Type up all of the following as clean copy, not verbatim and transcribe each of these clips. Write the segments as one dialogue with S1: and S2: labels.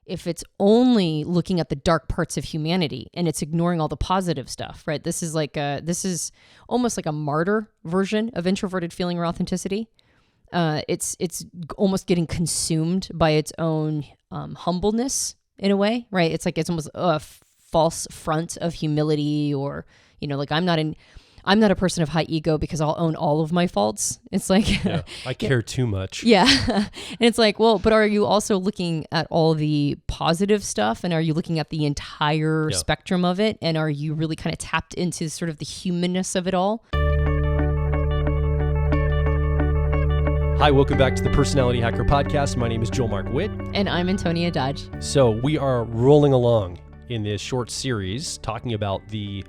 S1: if it's only looking at the dark parts of humanity and it's ignoring all the positive stuff, right? This is almost like a martyr version of introverted feeling or authenticity. It's almost getting consumed by its own humbleness in a way, right? It's like it's almost a false front of humility, or like I'm not a person of high ego because I'll own all of my faults. It's like
S2: I care too much.
S1: Yeah. And it's like, well, but are you also looking at all the positive stuff, and are you looking at the entire spectrum of it, and are you really kind of tapped into sort of the humanness of it all?
S2: Hi, welcome back to the Personality Hacker Podcast. My name is Joel Mark Witt.
S1: And I'm Antonia Dodge.
S2: So we are rolling along in this short series talking about the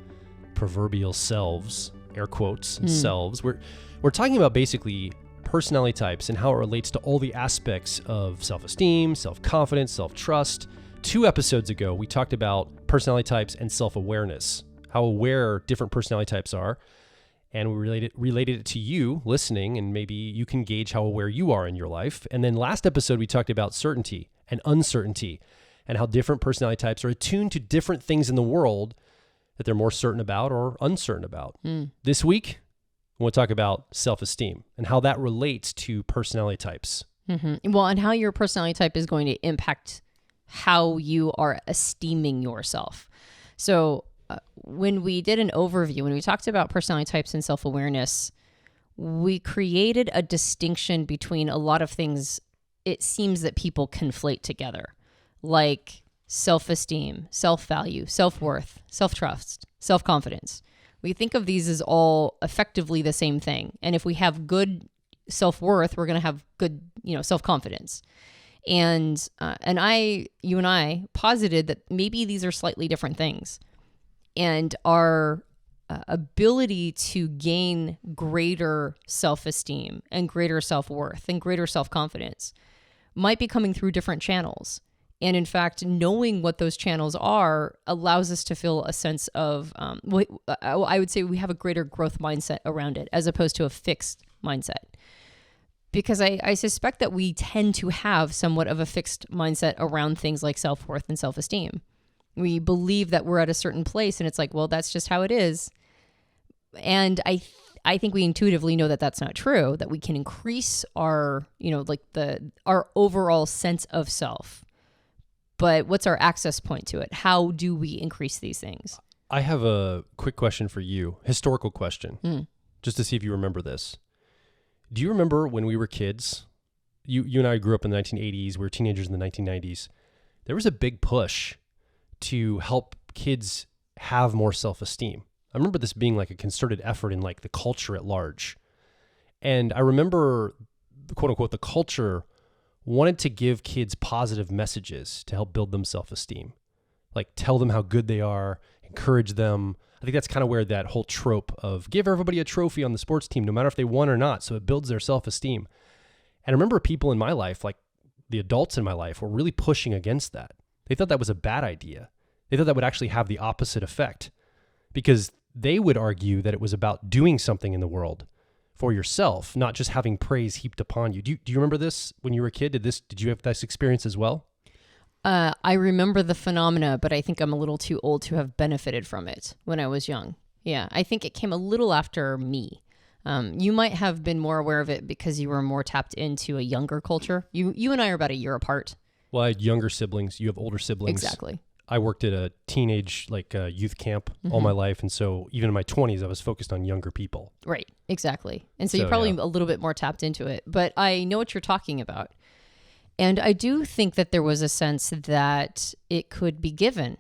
S2: proverbial selves, air quotes, selves. We're talking about basically personality types and how it relates to all the aspects of self-esteem, self-confidence, self-trust. 2 episodes ago, we talked about personality types and self-awareness, how aware different personality types are. And we related it to you listening, and maybe you can gauge how aware you are in your life. And then last episode, we talked about certainty and uncertainty and how different personality types are attuned to different things in the world that they're more certain about or uncertain about. This week, we'll talk about self-esteem and how that relates to personality types.
S1: Mm-hmm. Well, and how your personality type is going to impact how you are esteeming yourself. So when we did an overview, when we talked about personality types and self-awareness, we created a distinction between a lot of things it seems that people conflate together, like self-esteem, self-value, self-worth, self-trust, self-confidence. We think of these as all effectively the same thing. And if we have good self-worth, we're going to have good, self-confidence. And you and I posited that maybe these are slightly different things. And our ability to gain greater self-esteem and greater self-worth and greater self-confidence might be coming through different channels. And in fact, knowing what those channels are allows us to feel a sense of, I would say we have a greater growth mindset around it as opposed to a fixed mindset. Because I suspect that we tend to have somewhat of a fixed mindset around things like self-worth and self-esteem. We believe that we're at a certain place and it's like, well, that's just how it is. And I think we intuitively know that that's not true, that we can increase our, our overall sense of self. But what's our access point to it? How do we increase these things?
S2: I have a quick question for you, historical question, just to see if you remember this. Do you remember when we were kids? You and I grew up in the 1980s. We were teenagers in the 1990s. There was a big push to help kids have more self-esteem. I remember this being like a concerted effort in like the culture at large. And I remember, quote unquote, the culture wanted to give kids positive messages to help build them self-esteem. Like tell them how good they are, encourage them. I think that's kind of where that whole trope of give everybody a trophy on the sports team, no matter if they won or not, so it builds their self-esteem. And I remember people in my life, like the adults in my life, were really pushing against that. They thought that was a bad idea. They thought that would actually have the opposite effect because they would argue that it was about doing something in the world for yourself, not just having praise heaped upon you. Do you remember this when you were a kid? Did you have this experience as well?
S1: I remember the phenomena, but I think I'm a little too old to have benefited from it when I was young. Yeah, I think it came a little after me. You might have been more aware of it because you were more tapped into a younger culture. You and I are about a year apart.
S2: Well, I had younger siblings. You have older siblings.
S1: Exactly.
S2: I worked at a teenage youth camp all my life. And so even in my 20s, I was focused on younger people.
S1: Right. Exactly. And so you're probably a little bit more tapped into it. But I know what you're talking about. And I do think that there was a sense that it could be given,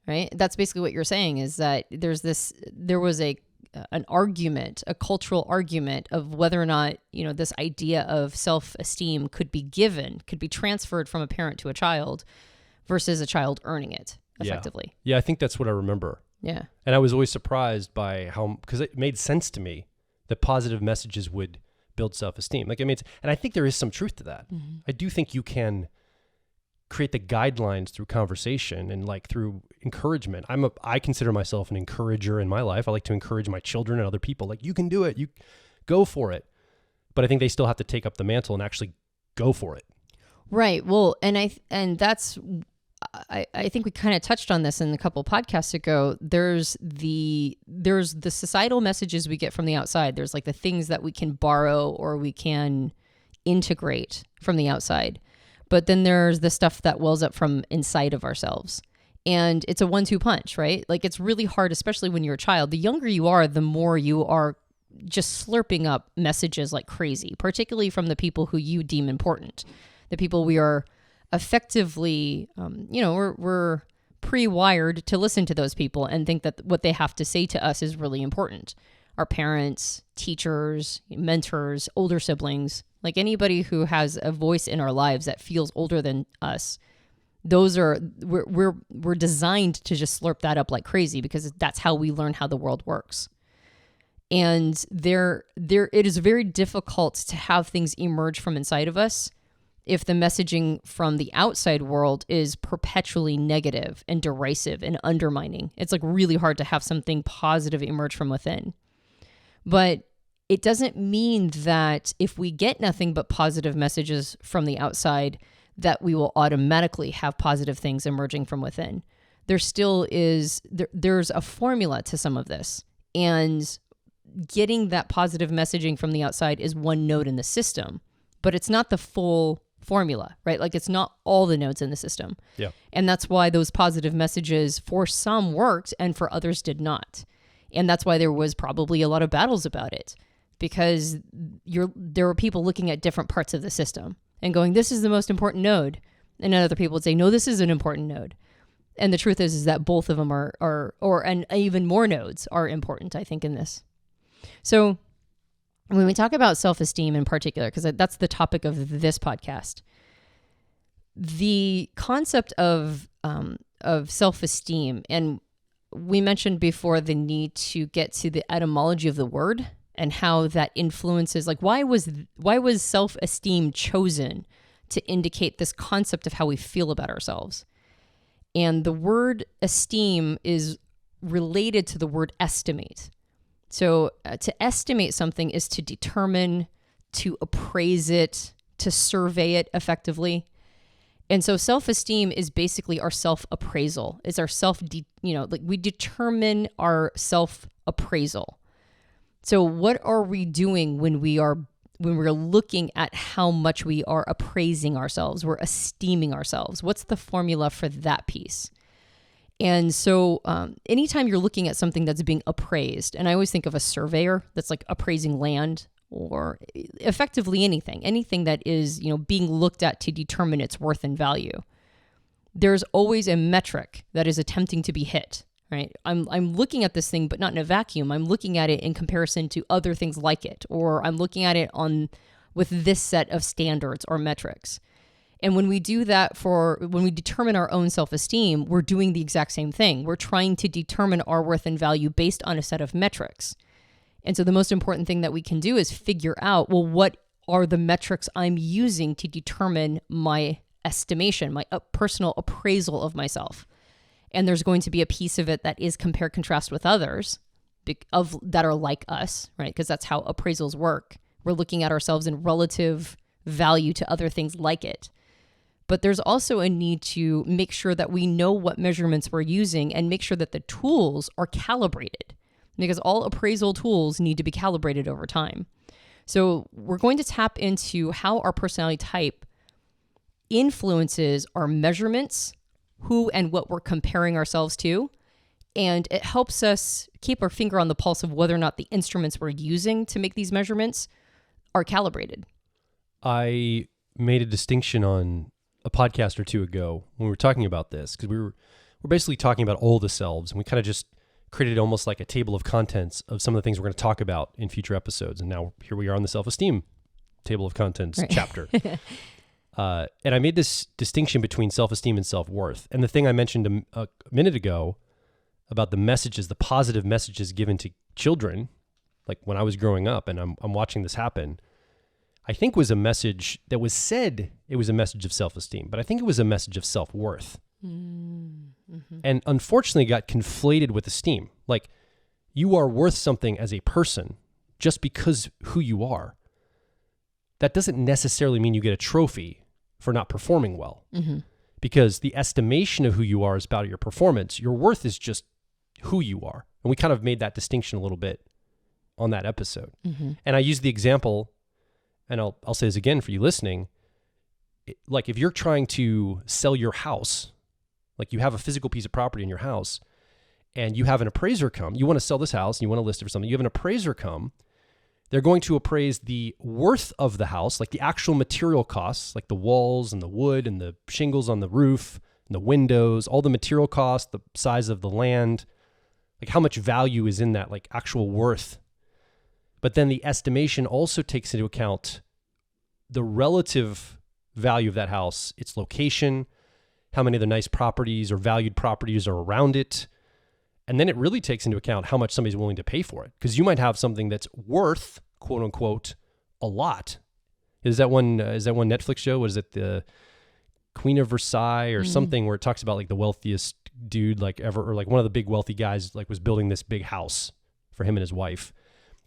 S1: right? That's basically what you're saying is that there was an argument, a cultural argument of whether or not, this idea of self-esteem could be given, could be transferred from a parent to a child versus a child earning it effectively.
S2: Yeah, I think that's what I remember.
S1: Yeah.
S2: And I was always surprised by how, because it made sense to me that positive messages would build self-esteem. And I think there is some truth to that. Mm-hmm. I do think you can create the guidelines through conversation and through encouragement. I consider myself an encourager in my life. I like to encourage my children and other people. You can do it. You go for it. But I think they still have to take up the mantle and actually go for it.
S1: Right. Well, and that's I think we kind of touched on this in a couple podcasts ago. There's the societal messages we get from the outside. There's like the things that we can borrow or we can integrate from the outside. But then there's the stuff that wells up from inside of ourselves. And it's a 1-2 punch, right? Like it's really hard, especially when you're a child. The younger you are, the more you are just slurping up messages like crazy, particularly from the people who you deem important, the people we are effectively, we're pre-wired to listen to those people and think that what they have to say to us is really important. Our parents, teachers, mentors, older siblings, like anybody who has a voice in our lives that feels older than us. We're designed to just slurp that up like crazy because that's how we learn how the world works. And it is very difficult to have things emerge from inside of us if the messaging from the outside world is perpetually negative and derisive and undermining. It's like really hard to have something positive emerge from within. But it doesn't mean that if we get nothing but positive messages from the outside, that we will automatically have positive things emerging from within. There still is, there's a formula to some of this. And getting that positive messaging from the outside is one node in the system, but it's not the full formula, right? Like it's not all the nodes in the system.
S2: Yeah. And
S1: that's why those positive messages for some worked and for others did not. And that's why there was probably a lot of battles about it, because there were people looking at different parts of the system and going, this is the most important node. And other people would say, no, this is an important node. And the truth is that both of them and even more nodes are important, I think, in this. So when we talk about self-esteem in particular, because that's the topic of this podcast, the concept of self-esteem, and we mentioned before the need to get to the etymology of the word and how that influences, like why was self-esteem chosen to indicate this concept of how we feel about ourselves? And the word esteem is related to the word estimate. So to estimate something is to determine, to appraise it, to survey it effectively. And so self-esteem is basically our self-appraisal. It's our we determine our self-appraisal. So what are we doing when we're looking at how much we are appraising ourselves, we're esteeming ourselves? What's the formula for that piece? And so anytime you're looking at something that's being appraised, and I always think of a surveyor that's like appraising land, or effectively anything that is, being looked at to determine its worth and value. There's always a metric that is attempting to be hit, right? I'm looking at this thing, but not in a vacuum. I'm looking at it in comparison to other things like it, or I'm looking at it with this set of standards or metrics. And when we do that when we determine our own self-esteem, we're doing the exact same thing. We're trying to determine our worth and value based on a set of metrics. And so the most important thing that we can do is figure out, well, what are the metrics I'm using to determine my estimation, my personal appraisal of myself? And there's going to be a piece of it that is compare contrast with others that are like us, right? Because that's how appraisals work. We're looking at ourselves in relative value to other things like it. But there's also a need to make sure that we know what measurements we're using and make sure that the tools are calibrated, because all appraisal tools need to be calibrated over time. So we're going to tap into how our personality type influences our measurements, who and what we're comparing ourselves to, and it helps us keep our finger on the pulse of whether or not the instruments we're using to make these measurements are calibrated.
S2: I made a distinction on a podcast or two ago when we were talking about this, because we're basically talking about all the selves, and we kind of just created almost like a table of contents of some of the things we're going to talk about in future episodes. And now here we are on the self-esteem table of contents chapter. And I made this distinction between self-esteem and self-worth. And the thing I mentioned a minute ago about the messages, the positive messages given to children, like when I was growing up and I'm watching this happen, I think was a message that was said it was a message of self-esteem, but I think it was a message of self-worth. Mm-hmm. And unfortunately got conflated with esteem. Like, you are worth something as a person just because who you are. That doesn't necessarily mean you get a trophy for not performing well.
S1: Mm-hmm.
S2: Because the estimation of who you are is about your performance. Your worth is just who you are. And we kind of made that distinction a little bit on that episode.
S1: Mm-hmm.
S2: And I used the example, and I'll say this again for you listening. Like if you're trying to sell your house, like you have a physical piece of property in your house and you have an appraiser come, you want to sell this house and you want to list it for something, you have an appraiser come, they're going to appraise the worth of the house, like the actual material costs, like the walls and the wood and the shingles on the roof and the windows, all the material costs, the size of the land, like how much value is in that, like actual worth. But then the estimation also takes into account the relative value of that house, its location, how many of the nice properties or valued properties are around it. And then it really takes into account how much somebody's willing to pay for it. Because you might have something that's worth, quote unquote, a lot. Is that one Netflix show? Was it the Queen of Versailles or something where it talks about like the wealthiest dude like ever, or like one of the big wealthy guys like was building this big house for him and his wife.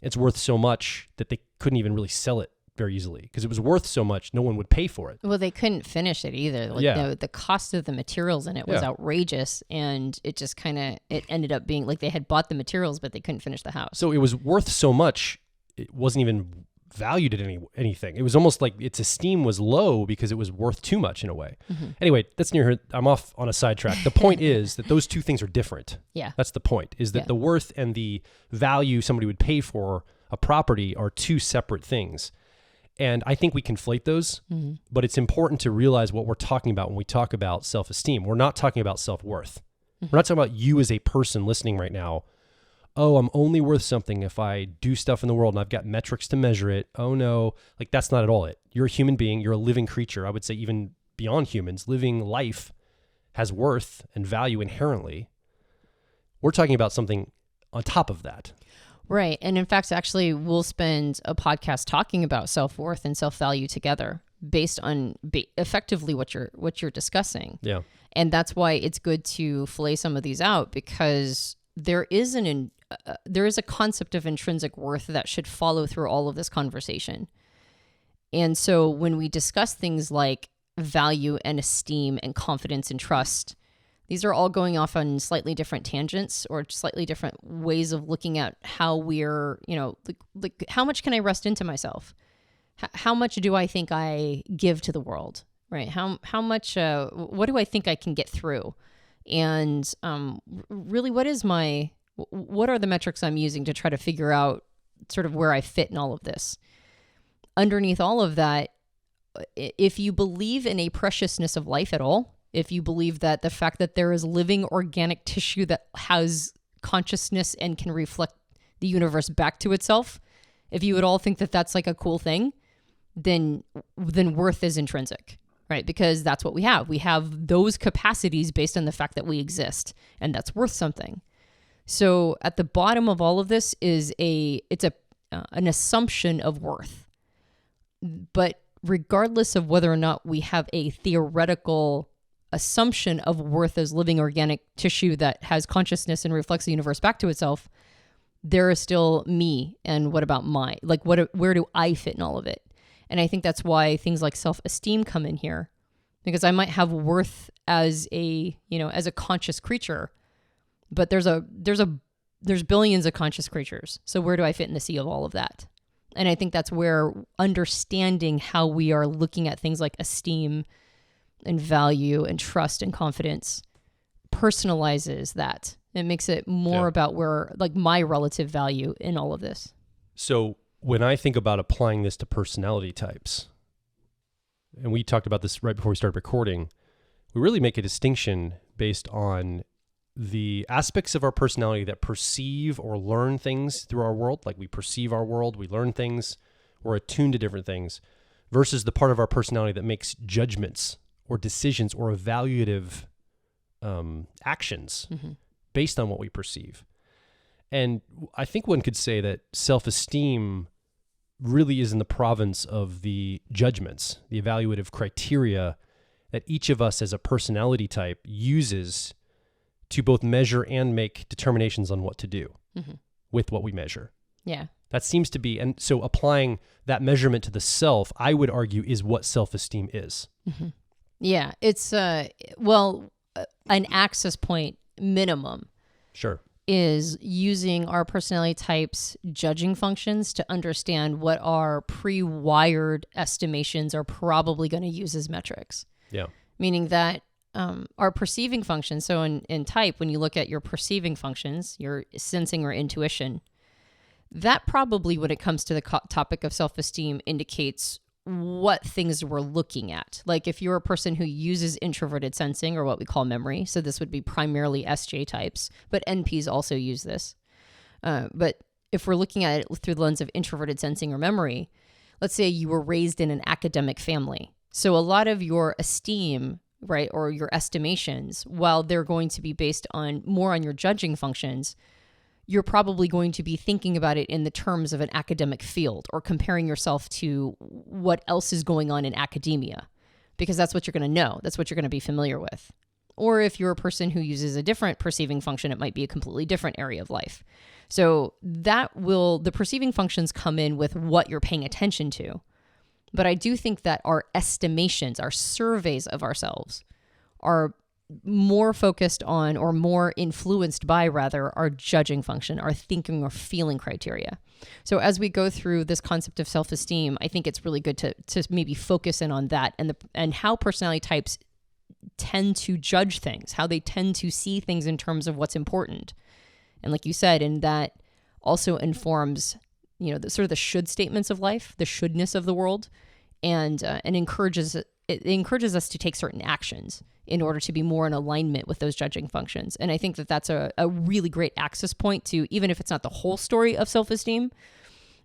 S2: It's worth so much that they couldn't even really sell it very easily because it was worth so much no one would pay for it.
S1: Well, they couldn't finish it either. Like the cost of the materials in it was outrageous, and it just it ended up being like they had bought the materials but they couldn't finish the house. So
S2: it was worth so much it wasn't even valued at anything. It was almost like its esteem was low because it was worth too much in a way. Mm-hmm. Anyway, that's near here. I'm off on a sidetrack. The point is that those two things are different.
S1: Yeah.
S2: That's the point, is that the worth and the value somebody would pay for a property are two separate things. And I think we conflate those, but it's important to realize what we're talking about when we talk about self-esteem. We're not talking about self-worth. We're not talking about you as a person listening right now. Oh, I'm only worth something if I do stuff in the world and I've got metrics to measure it. Oh no, like that's not at all it. You're a human being. You're a living creature. I would say even beyond humans, living life has worth and value inherently. We're talking about something on top of that.
S1: Right. And in fact, actually, we'll spend a podcast talking about self-worth and self-value together based on effectively what you're discussing.
S2: Yeah.
S1: And that's why it's good to fillet some of these out, because there is a concept of intrinsic worth that should follow through all of this conversation. And so when we discuss things like value and esteem and confidence and trust, these are all going off on slightly different tangents or slightly different ways of looking at how we're, like how much can I rest into myself? How much do I think I give to the world, right? How much, what do I think I can get through? And really, what are the metrics I'm using to try to figure out sort of where I fit in all of this? Underneath all of that, if you believe in a preciousness of life at all, if you believe that the fact that there is living organic tissue that has consciousness and can reflect the universe back to itself, if you would all think that that's like a cool thing, then worth is intrinsic, right? Because that's what we have. We have those capacities based on the fact that we exist, and that's worth something. So at the bottom of all of this is an assumption of worth. But regardless of whether or not we have a theoretical assumption of worth as living organic tissue that has consciousness and reflects the universe back to itself, there is still me. And what about where do I fit in all of it? And I think that's why things like self-esteem come in here, because I might have worth as a conscious creature, but there's billions of conscious creatures. So where do I fit in the sea of all of that? And I think that's where understanding how we are looking at things like esteem and value and trust and confidence personalizes that. It makes it more about where, like, my relative value in all of this.
S2: So when I think about applying this to personality types, and we talked about this right before we started recording, we really make a distinction based on the aspects of our personality that perceive or learn things through our world. Like we perceive our world, we learn things, we're attuned to different things, versus the part of our personality that makes judgments or decisions or evaluative actions based on what we perceive. And I think one could say that self-esteem really is in the province of the judgments, the evaluative criteria that each of us as a personality type uses to both measure and make determinations on what to do with what we measure.
S1: Yeah.
S2: That seems to be, and so applying that measurement to the self, I would argue, is what self-esteem is.
S1: Mm-hmm. Yeah, it's an access point minimum.
S2: Sure.
S1: Is using our personality types judging functions to understand what our pre-wired estimations are probably going to use as metrics.
S2: Yeah.
S1: Meaning that our perceiving functions, so in type, when you look at your perceiving functions, your sensing or intuition, that probably, when it comes to the topic of self-esteem, indicates what things we're looking at. Like if you're a person who uses introverted sensing, or what we call memory, so this would be primarily SJ types, but NPs also use this. But if we're looking at it through the lens of introverted sensing or memory, let's say you were raised in an academic family. So a lot of your esteem, right, or your estimations, while they're going to be based on more on your judging functions, you're probably going to be thinking about it in the terms of an academic field, or comparing yourself to what else is going on in academia, because that's what you're going to know. That's what you're going to be familiar with. Or if you're a person who uses a different perceiving function, it might be a completely different area of life. So the perceiving functions come in with what you're paying attention to. But I do think that our estimations, our surveys of ourselves, are more focused on, or more influenced by rather, our judging function, our thinking or feeling criteria. So as we go through this concept of self-esteem, I think it's really good to maybe focus in on that, and how personality types tend to judge things, how they tend to see things in terms of what's important. And like you said, and that also informs, the sort of the should statements of life, the shouldness of the world, and encourages us to take certain actions in order to be more in alignment with those judging functions. And I think that that's a really great access point to, even if it's not the whole story of self-esteem,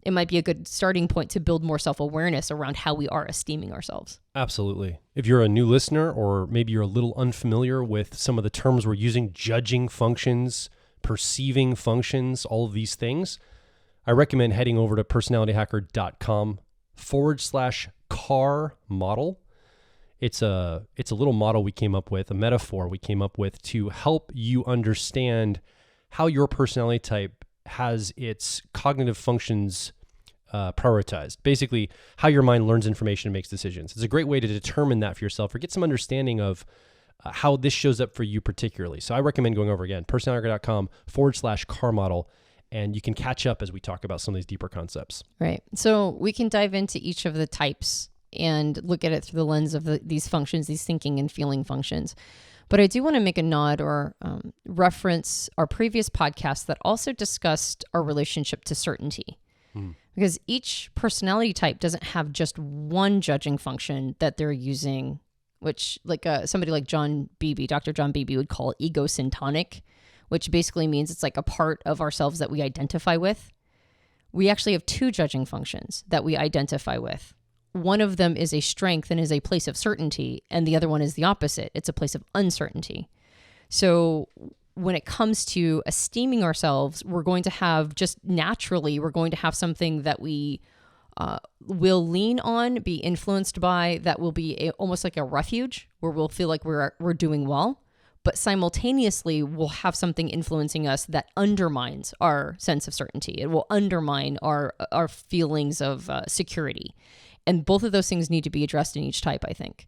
S1: it might be a good starting point to build more self-awareness around how we are esteeming ourselves.
S2: Absolutely. If you're a new listener, or maybe you're a little unfamiliar with some of the terms we're using, judging functions, perceiving functions, all of these things, I recommend heading over to personalityhacker.com/CAR model. It's a little model we came up with, a metaphor we came up with to help you understand how your personality type has its cognitive functions prioritized. Basically, how your mind learns information and makes decisions. It's a great way to determine that for yourself, or get some understanding of how this shows up for you particularly. So I recommend going over again, personalityhacker.com/CAR model, and you can catch up as we talk about some of these deeper concepts.
S1: Right. So we can dive into each of the types and look at it through the lens of these functions, these thinking and feeling functions. But I do want to make a nod or reference our previous podcast that also discussed our relationship to certainty. Because each personality type doesn't have just one judging function that they're using, which like somebody like Dr. John Beebe would call egosyntonic, which basically means it's like a part of ourselves that we identify with. We actually have two judging functions that we identify with. One of them is a strength and is a place of certainty, and the other one is the opposite. It's a place of uncertainty. So when it comes to esteeming ourselves, we're going to have something that we will lean on, be influenced by, that will be almost like a refuge, where we'll feel like we're doing well. But simultaneously, we'll have something influencing us that undermines our sense of certainty. It will undermine our feelings of security. And both of those things need to be addressed in each type, I think.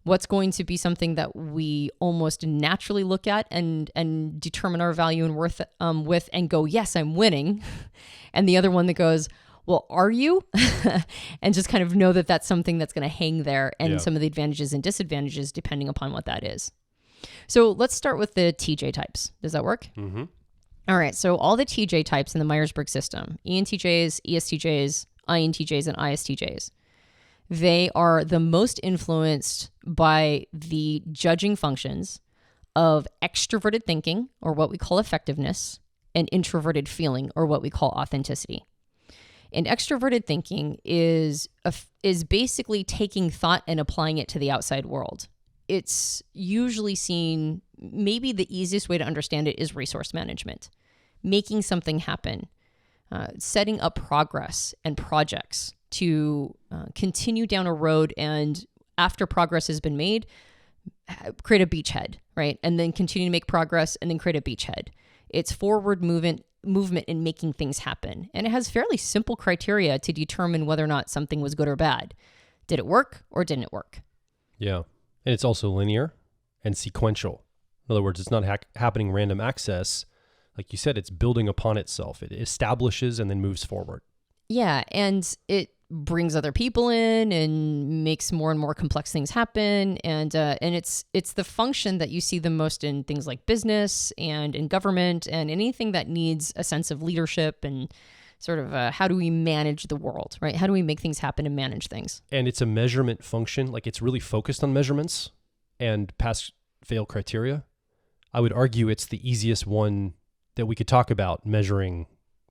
S1: What's going to be something that we almost naturally look at and determine our value and worth with, and go, yes, I'm winning. And the other one that goes, well, are you? And just kind of know that that's something that's going to hang there, and some of the advantages and disadvantages depending upon what that is. So let's start with the TJ types. Does that work?
S2: Mm-hmm.
S1: All right. So all the TJ types in the Myers-Briggs system, ENTJs, ESTJs, INTJs, and ISTJs, they are the most influenced by the judging functions of extroverted thinking, or what we call effectiveness, and introverted feeling, or what we call authenticity. And extroverted thinking is basically taking thought and applying it to the outside world. It's usually seen, maybe the easiest way to understand it is resource management, making something happen, setting up progress and projects to continue down a road, and after progress has been made, create a beachhead, right? And then continue to make progress and then create a beachhead. It's forward movement in making things happen. And it has fairly simple criteria to determine whether or not something was good or bad. Did it work or didn't it work?
S2: Yeah. And it's also linear and sequential. In other words, it's not happening random access. Like you said, it's building upon itself. It establishes and then moves forward.
S1: Yeah, and it brings other people in and makes more and more complex things happen. And it's the function that you see the most in things like business and in government and anything that needs a sense of leadership and sort of how do we manage the world, right? How do we make things happen and manage things?
S2: And it's a measurement function. Like it's really focused on measurements and pass-fail criteria. I would argue it's the easiest one that we could talk about measuring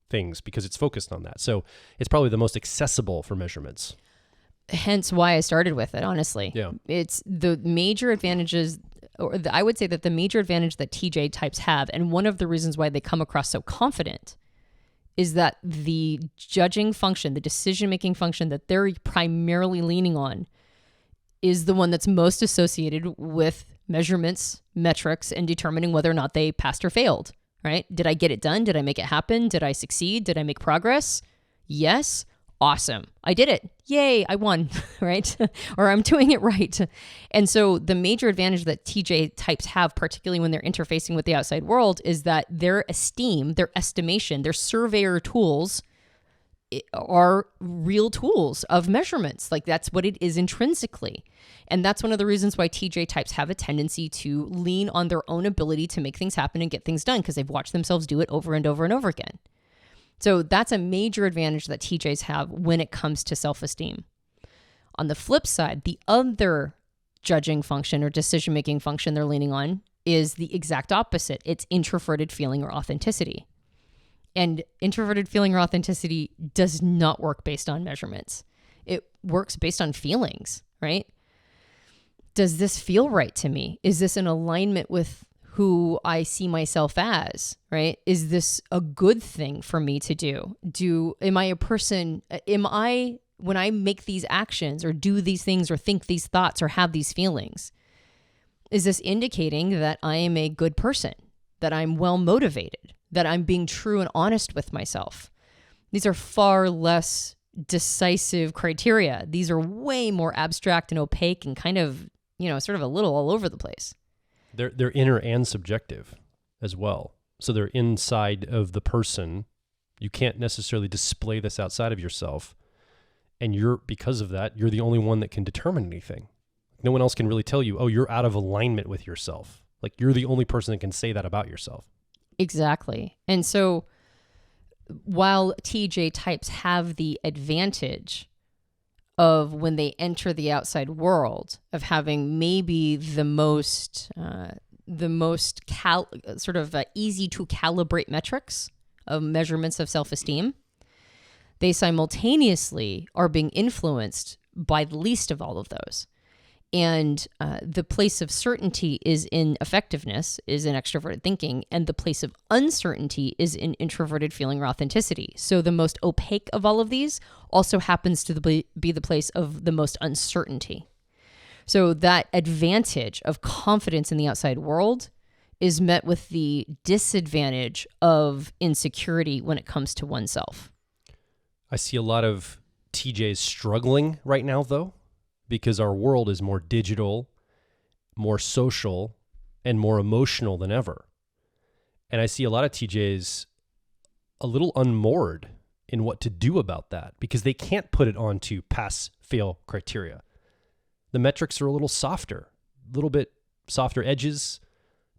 S2: things because it's focused on that. So it's probably the most accessible for measurements.
S1: Hence why I started with it, honestly.
S2: Yeah.
S1: It's the major advantages, I would say that the major advantage that TJ types have, and one of the reasons why they come across so confident, is that the judging function, the decision-making function that they're primarily leaning on is the one that's most associated with measurements, metrics, and determining whether or not they passed or failed. Right? Did I get it done? Did I make it happen? Did I succeed? Did I make progress? Yes. Awesome. I did it. Yay. I won. Right? Or I'm doing it right. And so the major advantage that TJ types have, particularly when they're interfacing with the outside world, is that their esteem, their estimation, their surveyor tools are real tools of measurements. Like that's what it is intrinsically. And that's one of the reasons why TJ types have a tendency to lean on their own ability to make things happen and get things done because they've watched themselves do it over and over and over again. So that's a major advantage that TJs have when it comes to self-esteem. On the flip side, the other judging function or decision-making function they're leaning on is the exact opposite. It's introverted feeling or authenticity. And introverted feeling or authenticity does not work based on measurements. It works based on feelings, right? Does this feel right to me? Is this in alignment with who I see myself as, right? Is this a good thing for me to do? When I make these actions or do these things or think these thoughts or have these feelings, is this indicating that I am a good person, that I'm well motivated, that I'm being true and honest with myself? These are far less decisive criteria. These are way more abstract and opaque and kind of, sort of a little all over the place.
S2: They're inner and subjective as well. So they're inside of the person. You can't necessarily display this outside of yourself. And because of that, you're the only one that can determine anything. No one else can really tell you, oh, you're out of alignment with yourself. Like you're the only person that can say that about yourself.
S1: Exactly. And so while TJ types have the advantage of when they enter the outside world of having maybe the most easy to calibrate metrics of measurements of self-esteem, they simultaneously are being influenced by the least of all of those. And the place of certainty is in effectiveness, is in extroverted thinking, and the place of uncertainty is in introverted feeling or authenticity. So the most opaque of all of these also happens to be the place of the most uncertainty. So that advantage of confidence in the outside world is met with the disadvantage of insecurity when it comes to oneself.
S2: I see a lot of TJs struggling right now, though, because our world is more digital, more social, and more emotional than ever. And I see a lot of TJs a little unmoored in what to do about that because they can't put it onto pass-fail criteria. The metrics are a little softer, a little bit softer edges,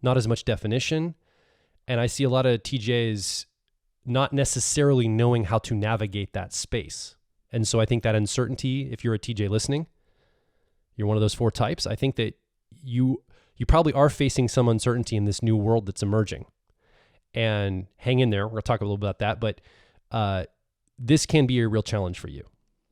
S2: not as much definition. And I see a lot of TJs not necessarily knowing how to navigate that space. And so I think that uncertainty, if you're a TJ listening, you're one of those 4 types, I think that you probably are facing some uncertainty in this new world that's emerging. And hang in there. We're going to talk a little about that. But this can be a real challenge for you.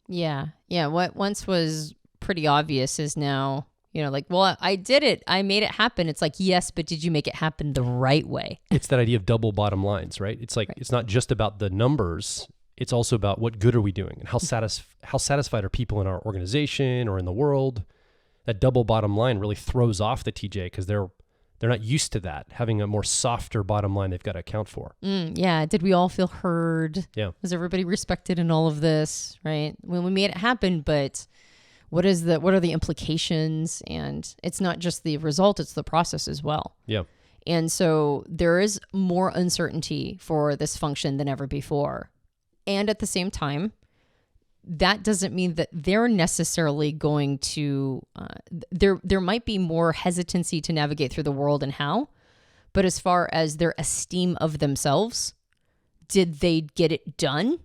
S1: Yeah. Yeah. What once was pretty obvious is now, well, I did it. I made it happen. It's like, yes, but did you make it happen the right way?
S2: It's that idea of double bottom lines, right? It's like, It's not just about the numbers. It's also about what good are we doing and how satisfied are people in our organization or in the world. That double bottom line really throws off the TJ because they're They're not used to that, having a more softer bottom line they've got to account for.
S1: Yeah. Did we all feel heard?
S2: Yeah.
S1: Was everybody respected in all of this? Right. When we made it happen, but what are the implications? And it's not just the result, it's the process as well.
S2: Yeah.
S1: And so there is more uncertainty for this function than ever before. And at the same time, that doesn't mean that they're necessarily going to, there might be more hesitancy to navigate through the world and how, but as far as their esteem of themselves, did they get it done?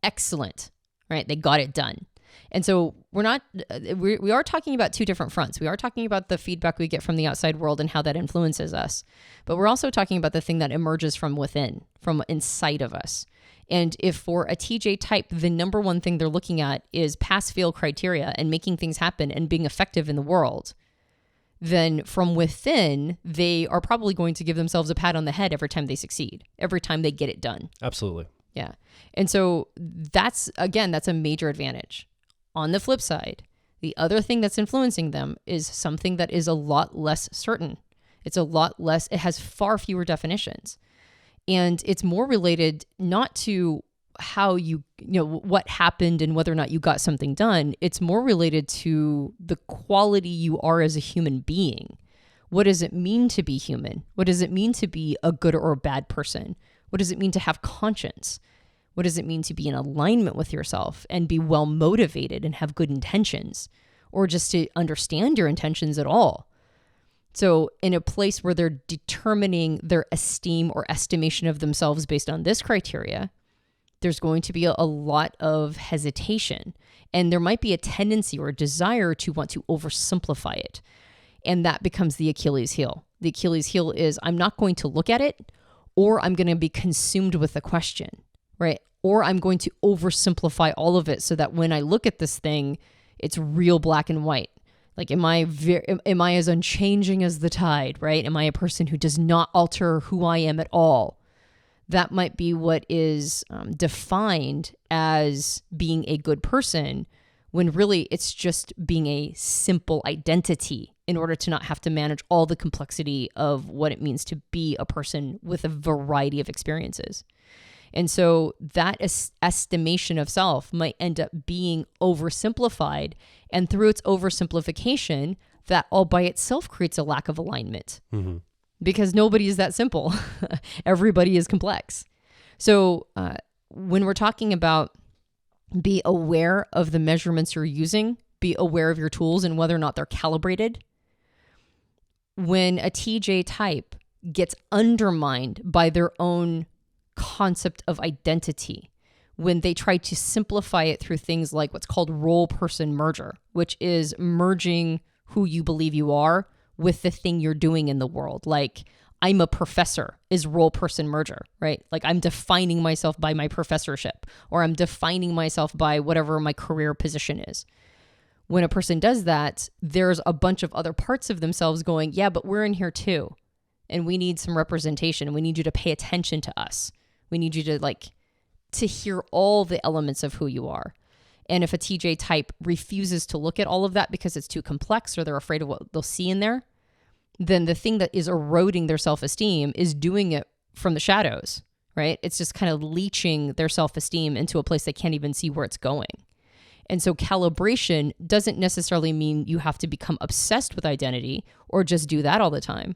S1: Excellent, right? They got it done. And so we are talking about two different fronts. We are talking about the feedback we get from the outside world and how that influences us. But we're also talking about the thing that emerges from within, from inside of us. And if for a TJ type, the number one thing they're looking at is pass-fail criteria and making things happen and being effective in the world, then from within, they are probably going to give themselves a pat on the head every time they succeed, every time they get it done.
S2: Absolutely.
S1: Yeah. And so that's a major advantage. On the flip side, the other thing that's influencing them is something that is a lot less certain. It's a lot less, it has far fewer definitions. And it's more related not to how what happened and whether or not you got something done. It's more related to the quality you are as a human being. What does it mean to be human? What does it mean to be a good or a bad person? What does it mean to have conscience? What does it mean to be in alignment with yourself and be well motivated and have good intentions, or just to understand your intentions at all? So in a place where they're determining their esteem or estimation of themselves based on this criteria, there's going to be a lot of hesitation, and there might be a tendency or a desire to want to oversimplify it. And that becomes the Achilles heel. The Achilles heel is, I'm not going to look at it, or I'm going to be consumed with the question, right? Or I'm going to oversimplify all of it so that when I look at this thing, it's real black and white. Like, am I as unchanging as the tide, right? Am I a person who does not alter who I am at all? That might be what is defined as being a good person, when really it's just being a simple identity in order to not have to manage all the complexity of what it means to be a person with a variety of experiences. And so that estimation of self might end up being oversimplified. And through its oversimplification, that all by itself creates a lack of alignment. Mm-hmm. Because nobody is that simple. Everybody is complex. So when we're talking about be aware of the measurements you're using, be aware of your tools and whether or not they're calibrated. When a TJ type gets undermined by their own concept of identity, when they try to simplify it through things like what's called role person merger, which is merging who you believe you are with the thing you're doing in the world. Like, I'm a professor is role person merger, right? Like, I'm defining myself by my professorship, or I'm defining myself by whatever my career position is. When a person does that, there's a bunch of other parts of themselves going, yeah, but we're in here too. And we need some representation. We need you to pay attention to us. We need you to hear all the elements of who you are. And if a TJ type refuses to look at all of that because it's too complex or they're afraid of what they'll see in there, then the thing that is eroding their self-esteem is doing it from the shadows, right? It's just kind of leaching their self-esteem into a place they can't even see where it's going. And so calibration doesn't necessarily mean you have to become obsessed with identity or just do that all the time.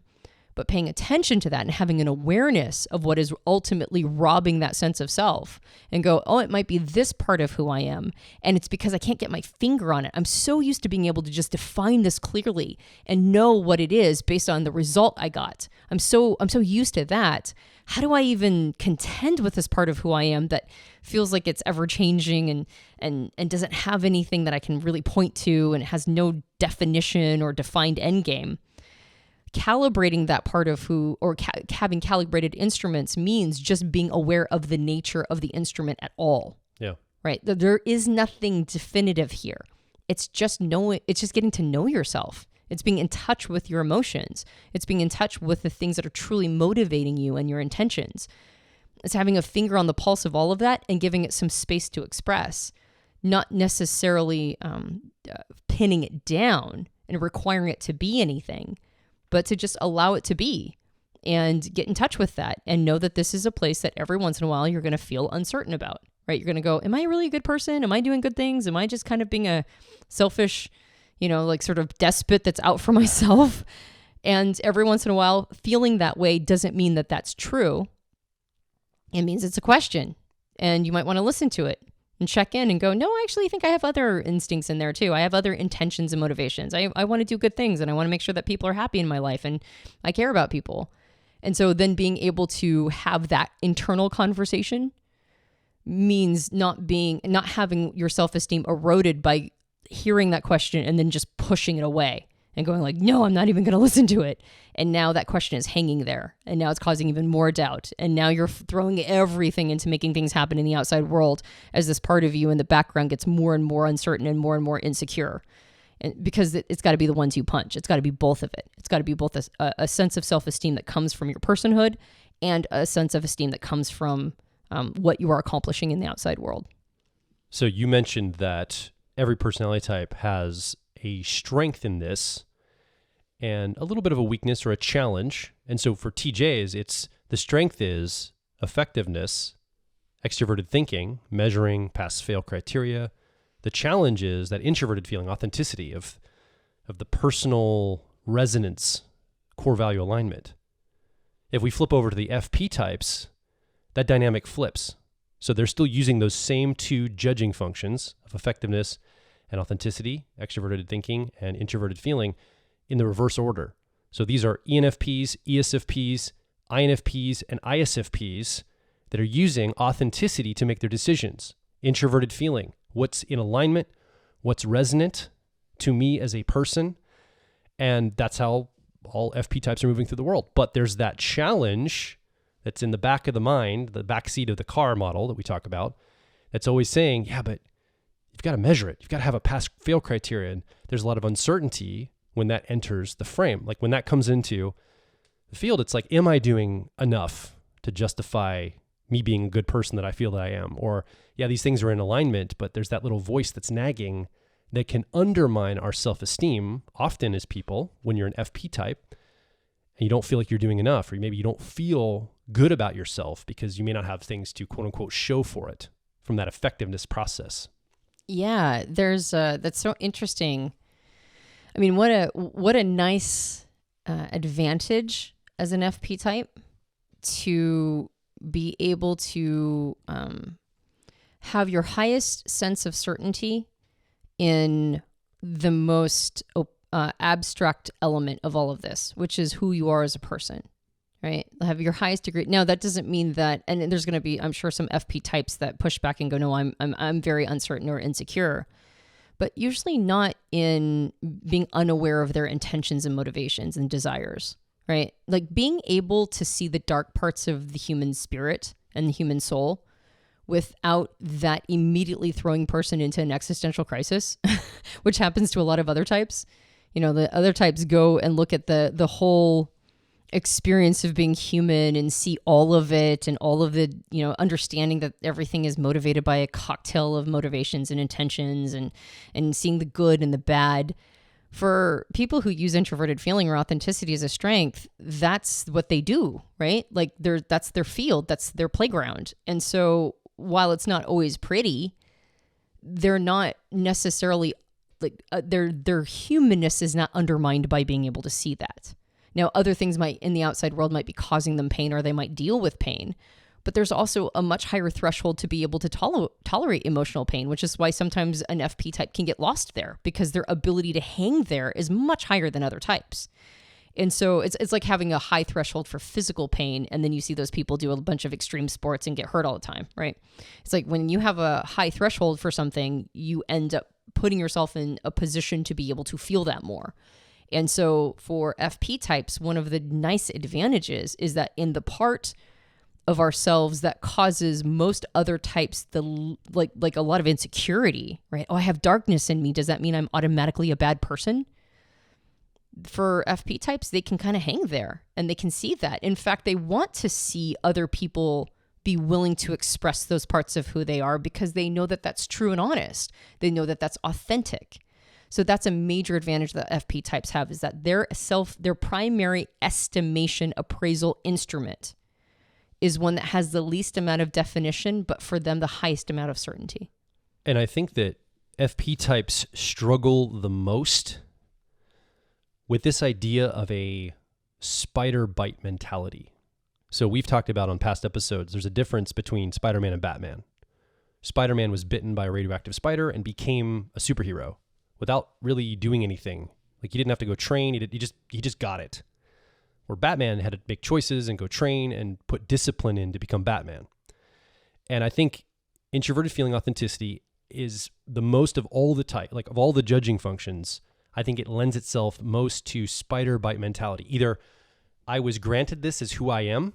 S1: But paying attention to that and having an awareness of what is ultimately robbing that sense of self and go, oh, it might be this part of who I am. And it's because I can't get my finger on it. I'm so used to being able to just define this clearly and know what it is based on the result I got. I'm so used to that. How do I even contend with this part of who I am that feels like it's ever changing and doesn't have anything that I can really point to and has no definition or defined end game? Calibrating that part of who, or having calibrated instruments means just being aware of the nature of the instrument at all.
S2: Yeah.
S1: Right. There is nothing definitive here. It's just getting to know yourself. It's being in touch with your emotions. It's being in touch with the things that are truly motivating you and your intentions. It's having a finger on the pulse of all of that and giving it some space to express, not necessarily pinning it down and requiring it to be anything, but to just allow it to be and get in touch with that and know that this is a place that every once in a while you're going to feel uncertain about, right? You're going to go, am I really a good person? Am I doing good things? Am I just kind of being a selfish, like sort of despot that's out for myself? And every once in a while, feeling that way doesn't mean that that's true. It means it's a question, and you might want to listen to it and check in and go, no, I actually think I have other instincts in there too. I have other intentions and motivations. I want to do good things, and I want to make sure that people are happy in my life, and I care about people. And so then being able to have that internal conversation means not having your self-esteem eroded by hearing that question and then just pushing it away and going like, no, I'm not even going to listen to it. And now that question is hanging there, and now it's causing even more doubt. And now you're throwing everything into making things happen in the outside world as this part of you in the background gets more and more uncertain and more insecure. And because it's got to be the 1-2 punch. It's got to be both of it. It's got to be both a sense of self-esteem that comes from your personhood and a sense of esteem that comes from what you are accomplishing in the outside world.
S2: So you mentioned that every personality type has a strength in this and a little bit of a weakness or a challenge. And so for TJs, the strength is effectiveness, extroverted thinking, measuring pass-fail criteria. The challenge is that introverted feeling, authenticity of the personal resonance, core value alignment. If we flip over to the FP types, that dynamic flips. So they're still using those same two judging functions of effectiveness and authenticity, extroverted thinking and introverted feeling, in the reverse order. So these are ENFPs, ESFPs, INFPs, and ISFPs that are using authenticity to make their decisions. Introverted feeling, what's in alignment, what's resonant to me as a person, and that's how all FP types are moving through the world. But there's that challenge that's in the back of the mind, the back seat of the car model that we talk about, that's always saying, yeah, but you've got to measure it. You've got to have a pass-fail criteria. And there's a lot of uncertainty when that enters the frame. Like when that comes into the field, it's like, am I doing enough to justify me being a good person that I feel that I am? Or, yeah, these things are in alignment, but there's that little voice that's nagging that can undermine our self-esteem often as people when you're an FP type and you don't feel like you're doing enough, or maybe you don't feel good about yourself because you may not have things to quote unquote show for it from that effectiveness process.
S1: Yeah, that's so interesting. I mean, what a nice advantage as an FP type to be able to have your highest sense of certainty in the most abstract element of all of this, which is who you are as a person, right? Have your highest degree. Now, that doesn't mean that, and there's going to be, I'm sure, some FP types that push back and go, no, I'm very uncertain or insecure, but usually not in being unaware of their intentions and motivations and desires, right? Like being able to see the dark parts of the human spirit and the human soul without that immediately throwing person into an existential crisis, which happens to a lot of other types. You know, the other types go and look at the whole experience of being human and see all of it and all of the, understanding that everything is motivated by a cocktail of motivations and intentions and seeing the good and the bad. For people who use introverted feeling or authenticity as a strength, that's what they do, right? Like that's their field, that's their playground. And so while it's not always pretty, they're not necessarily like their humanness is not undermined by being able to see that. Now, other things in the outside world might be causing them pain, or they might deal with pain, but there's also a much higher threshold to be able to tolerate emotional pain, which is why sometimes an FP type can get lost there because their ability to hang there is much higher than other types. And so it's like having a high threshold for physical pain, and then you see those people do a bunch of extreme sports and get hurt all the time, right? It's like when you have a high threshold for something, you end up putting yourself in a position to be able to feel that more. And so for FP types, one of the nice advantages is that in the part of ourselves that causes most other types like a lot of insecurity, right? Oh, I have darkness in me. Does that mean I'm automatically a bad person? For FP types, they can kind of hang there and they can see that. In fact, they want to see other people be willing to express those parts of who they are because they know that that's true and honest. They know that that's authentic. So that's a major advantage that FP types have, is that their primary estimation appraisal instrument is one that has the least amount of definition, but for them, the highest amount of certainty.
S2: And I think that FP types struggle the most with this idea of a spider bite mentality. So we've talked about on past episodes, there's a difference between Spider-Man and Batman. Spider-Man was bitten by a radioactive spider and became a superhero without really doing anything. Like, he didn't have to go train. He just got it. Where Batman had to make choices and go train and put discipline in to become Batman. And I think introverted feeling authenticity is the most of all the of all the judging functions. I think it lends itself most to spider bite mentality. Either I was granted this as who I am,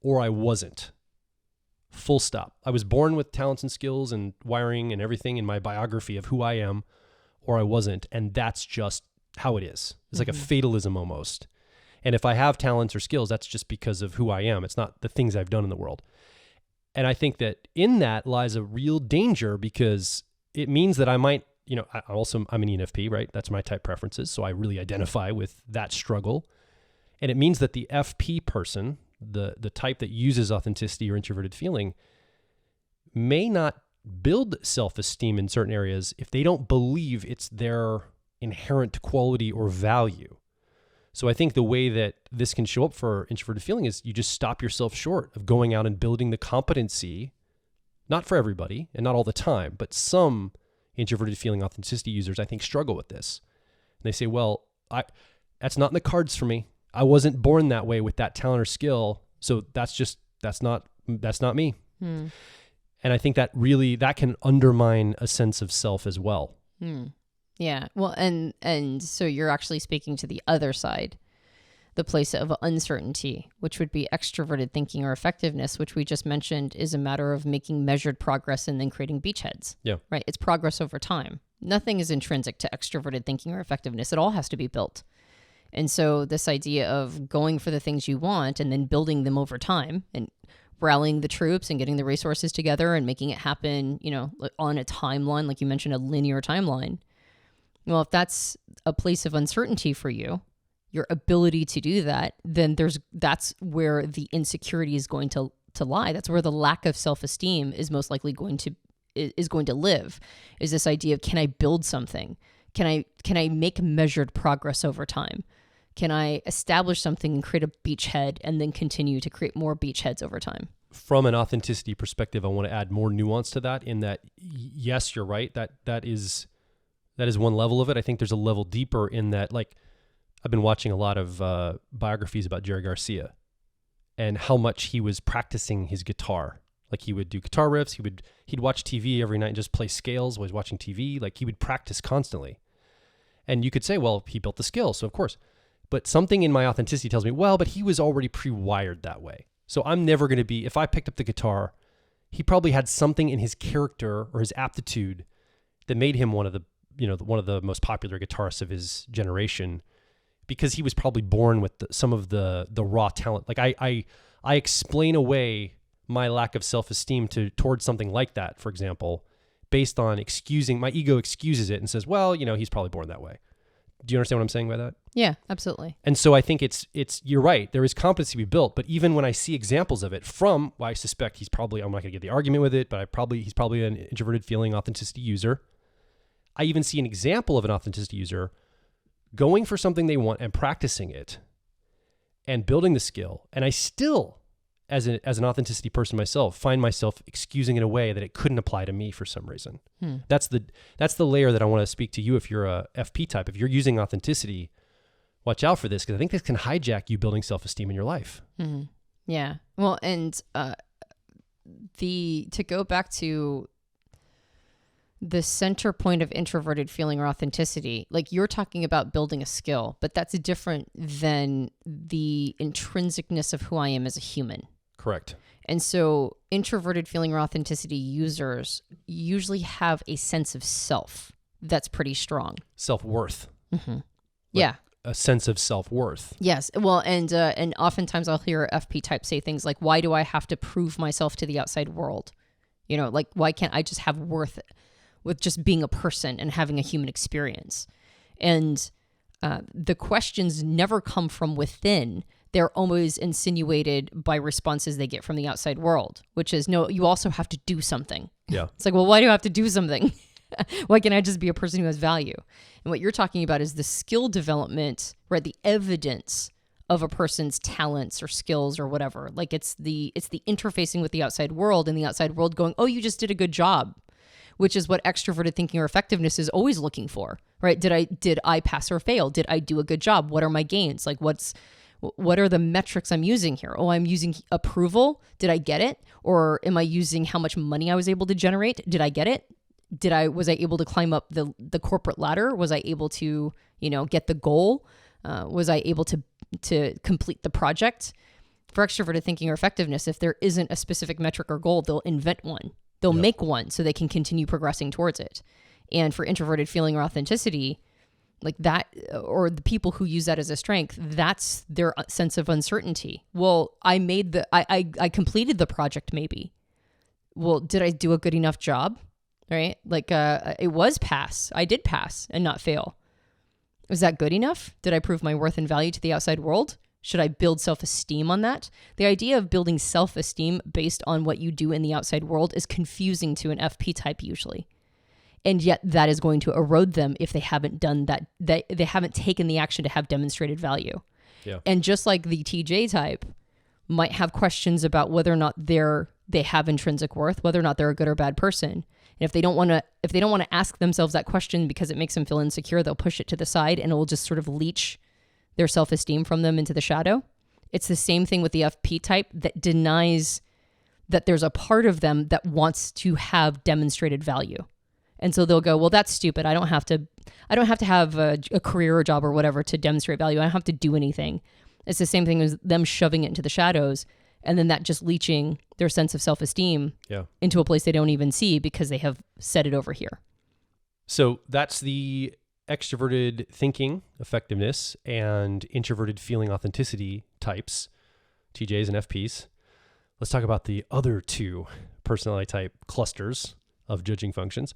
S2: or I wasn't. Full stop. I was born with talents and skills and wiring and everything in my biography of who I am, or I wasn't. And that's just how it is. It's like a fatalism almost. And if I have talents or skills, that's just because of who I am. It's not the things I've done in the world. And I think that in that lies a real danger, because it means that I might, I'm an ENFP, right? That's my type preferences. So I really identify with that struggle. And it means that the FP person, the type that uses authenticity or introverted feeling, may not build self-esteem in certain areas if they don't believe it's their inherent quality or value. So I think the way that this can show up for introverted feeling is you just stop yourself short of going out and building the competency, not for everybody and not all the time, but some introverted feeling authenticity users, I think, struggle with this. And they say, well, that's not in the cards for me. I wasn't born that way with that talent or skill. So that's not me. And I think that can undermine a sense of self as well.
S1: Yeah. Well, and so you're actually speaking to the other side, the place of uncertainty, which would be extroverted thinking or effectiveness, which we just mentioned is a matter of making measured progress and then creating beachheads.
S2: Yeah.
S1: Right. It's progress over time. Nothing is intrinsic to extroverted thinking or effectiveness. It all has to be built. And so this idea of going for the things you want and then building them over time and rallying the troops and getting the resources together and making it happen, on a timeline, like you mentioned, a linear timeline. Well, if that's a place of uncertainty for you, your ability to do that, then that's where the insecurity is going to lie. That's where the lack of self-esteem is most likely going to live. Is this idea of, can I build something? Can I make measured progress over time? Can I establish something and create a beachhead and then continue to create more beachheads over time?
S2: From an authenticity perspective, I want to add more nuance to that, in that, yes, you're right. That is one level of it. I think there's a level deeper in that. Like, I've been watching a lot of biographies about Jerry Garcia and how much he was practicing his guitar. Like, he would do guitar riffs. He'd watch TV every night and just play scales while he's watching TV. Like, he would practice constantly. And you could say, well, he built the skill, so of course. But something in my authenticity tells me, well, but he was already pre-wired that way. So I'm never going to be, if I picked up the guitar, he probably had something in his character or his aptitude that made him one of the most popular guitarists of his generation, because he was probably born with some of the raw talent. Like, I explain away my lack of self-esteem towards something like that, for example, based on my ego excuses it and says, well, he's probably born that way. Do you understand what I'm saying by that?
S1: Yeah, absolutely.
S2: And so I think you're right. There is competency to be built, but even when I see examples of it I suspect I'm not going to get the argument with it, but he's probably an introverted feeling authenticity user. I even see an example of an authenticity user going for something they want and practicing it and building the skill. And I still, as an authenticity person myself, find myself excusing it away that it couldn't apply to me for some reason. That's the layer that I want to speak to you if you're a FP type. If you're using authenticity, watch out for this, because I think this can hijack you building self-esteem in your life.
S1: Mm-hmm. Yeah. Well, and to go back to the center point of introverted feeling or authenticity, like, you're talking about building a skill, but that's different than the intrinsicness of who I am as a human.
S2: Correct.
S1: And so introverted feeling or authenticity users usually have a sense of self that's pretty strong.
S2: Self-worth.
S1: Mm-hmm. Yeah.
S2: A sense of self-worth.
S1: Yes. Well, and oftentimes I'll hear FP type say things like, why do I have to prove myself to the outside world? Like, why can't I just have worth with just being a person and having a human experience. And the questions never come from within. They're always insinuated by responses they get from the outside world, which is, no, you also have to do something.
S2: Yeah.
S1: It's like, well, why do I have to do something? Why can't I just be a person who has value? And what you're talking about is the skill development, right? The evidence of a person's talents or skills or whatever. Like it's the interfacing with the outside world, and the outside world going, oh, you just did a good job, which is what extroverted thinking or effectiveness is always looking for, right? Did I pass or fail? Did I do a good job? What are my gains? Like what are the metrics I'm using here? Oh, I'm using approval. Did I get it? Or am I using how much money I was able to generate? Did I get it? Was I able to climb up the corporate ladder? Was I able to, get the goal? Was I able to complete the project? For extroverted thinking or effectiveness, if there isn't a specific metric or goal, they'll invent one. They'll make one so they can continue progressing towards it. And for introverted feeling or authenticity, like that, or the people who use that as a strength, that's their sense of uncertainty. Well, I completed the project maybe. Well, did I do a good enough job? Right? Like it was pass. I did pass and not fail. Was that good enough? Did I prove my worth and value to the outside world? Should I build self-esteem on that? The idea of building self-esteem based on what you do in the outside world is confusing to an FP type usually. And yet that is going to erode them if they haven't done that. They haven't taken the action to have demonstrated value.
S2: Yeah.
S1: And just like the TJ type might have questions about whether or not they have intrinsic worth, whether or not they're a good or bad person. And if they don't want to ask themselves that question because it makes them feel insecure, they'll push it to the side and it will just sort of leach their self-esteem from them into the shadow. It's the same thing with the FP type that denies that there's a part of them that wants to have demonstrated value. And so they'll go, well, that's stupid. I don't have to have a career or job or whatever to demonstrate value. I don't have to do anything. It's the same thing as them shoving it into the shadows, and then that just leaching their sense of self-esteem into a place they don't even see because they have set it over here.
S2: So that's the extroverted thinking effectiveness and introverted feeling authenticity types, TJs and FPs. Let's talk about the other two personality type clusters of judging functions.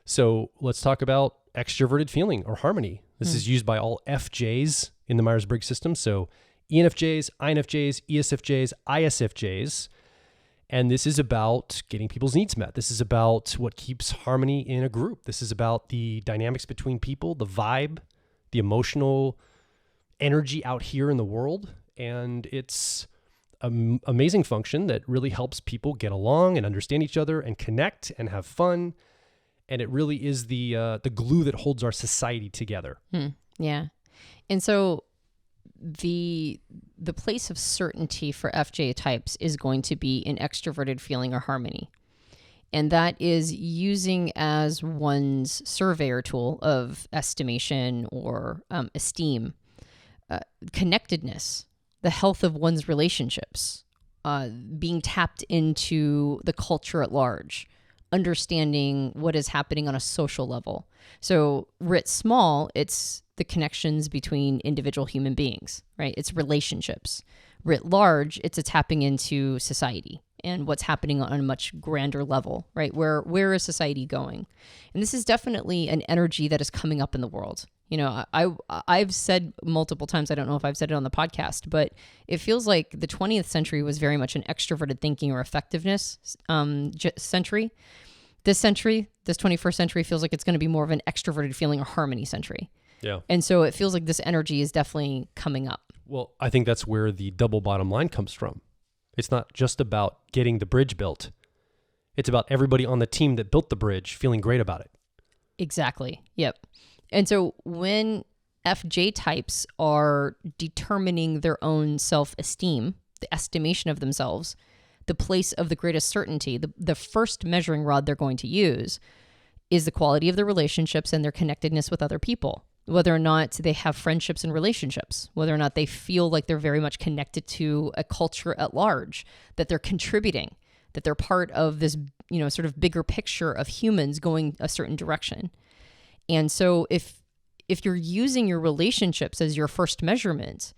S2: So let's talk about extroverted feeling or harmony. This is used by all FJs in the Myers-Briggs system. So ENFJs, INFJs, ESFJs, ISFJs. And this is about getting people's needs met. This is about what keeps harmony in a group. This is about the dynamics between people, the vibe, the emotional energy out here in the world. And it's an amazing function that really helps people get along and understand each other and connect and have fun. And it really is the glue that holds our society together.
S1: Yeah. And so the place of certainty for FJ types is going to be in extroverted feeling or harmony. And that is using as one's surveyor tool of estimation or esteem, connectedness, the health of one's relationships, being tapped into the culture at large, understanding what is happening on a social level. So writ small, it's the connections between individual human beings, right? It's relationships. Writ large, it's a tapping into society and what's happening on a much grander level, right? Where is society going? And this is definitely an energy that is coming up in the world. I've said multiple times, I don't know if I've said it on the podcast, but it feels like the 20th century was very much an extroverted thinking or effectiveness century. This century, this 21st century, feels like it's going to be more of an extroverted feeling or harmony century.
S2: Yeah.
S1: And so it feels like this energy is definitely coming up.
S2: Well, I think that's where the double bottom line comes from. It's not just about getting the bridge built. It's about everybody on the team that built the bridge feeling great about it.
S1: Exactly. Yep. And so when FJ types are determining their own self-esteem, the estimation of themselves, the place of the greatest certainty, the first measuring rod they're going to use is the quality of their relationships and their connectedness with other people. Whether or not they have friendships and relationships, whether or not they feel like they're very much connected to a culture at large, that they're contributing, that they're part of this, sort of bigger picture of humans going a certain direction. And so if you're using your relationships as your first measurement,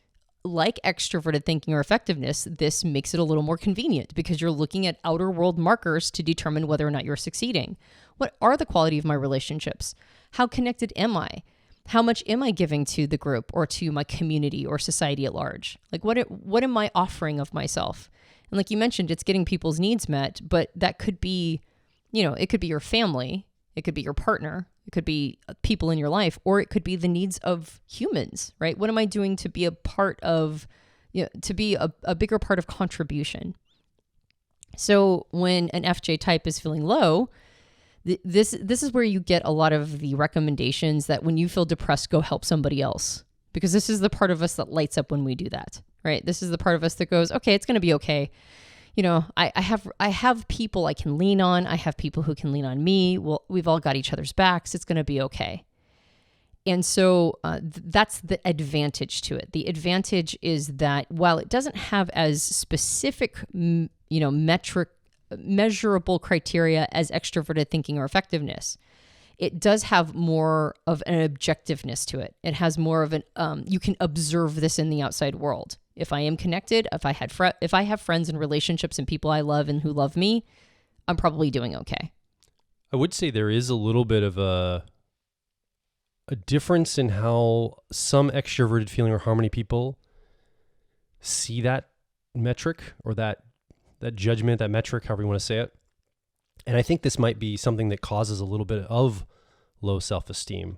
S1: like extroverted thinking or effectiveness, this makes it a little more convenient because you're looking at outer world markers to determine whether or not you're succeeding. What are the quality of my relationships? How connected am I? How much am I giving to the group or to my community or society at large? Like what am I offering of myself? And like you mentioned, it's getting people's needs met, but that could be, it could be your family, it could be your partner, it could be people in your life, or it could be the needs of humans, right? What am I doing to be a part of, to be a bigger part of contribution? So when an FJ type is feeling low, this is where you get a lot of the recommendations that when you feel depressed, go help somebody else. Because this is the part of us that lights up when we do that, right? This is the part of us that goes, okay, it's going to be okay. I have people I can lean on. I have people who can lean on me. Well, we've all got each other's backs. It's going to be okay. And so that's the advantage to it. The advantage is that while it doesn't have as specific, measurable criteria as extroverted thinking or effectiveness, it does have more of an objectiveness to it. It has more of you can observe this in the outside world. If I am connected, if I have friends and relationships and people I love and who love me, I'm probably doing okay.
S2: I would say there is a little bit of a difference in how some extroverted feeling or harmony people see that metric or that judgment, that metric, however you want to say it. And I think this might be something that causes a little bit of low self-esteem.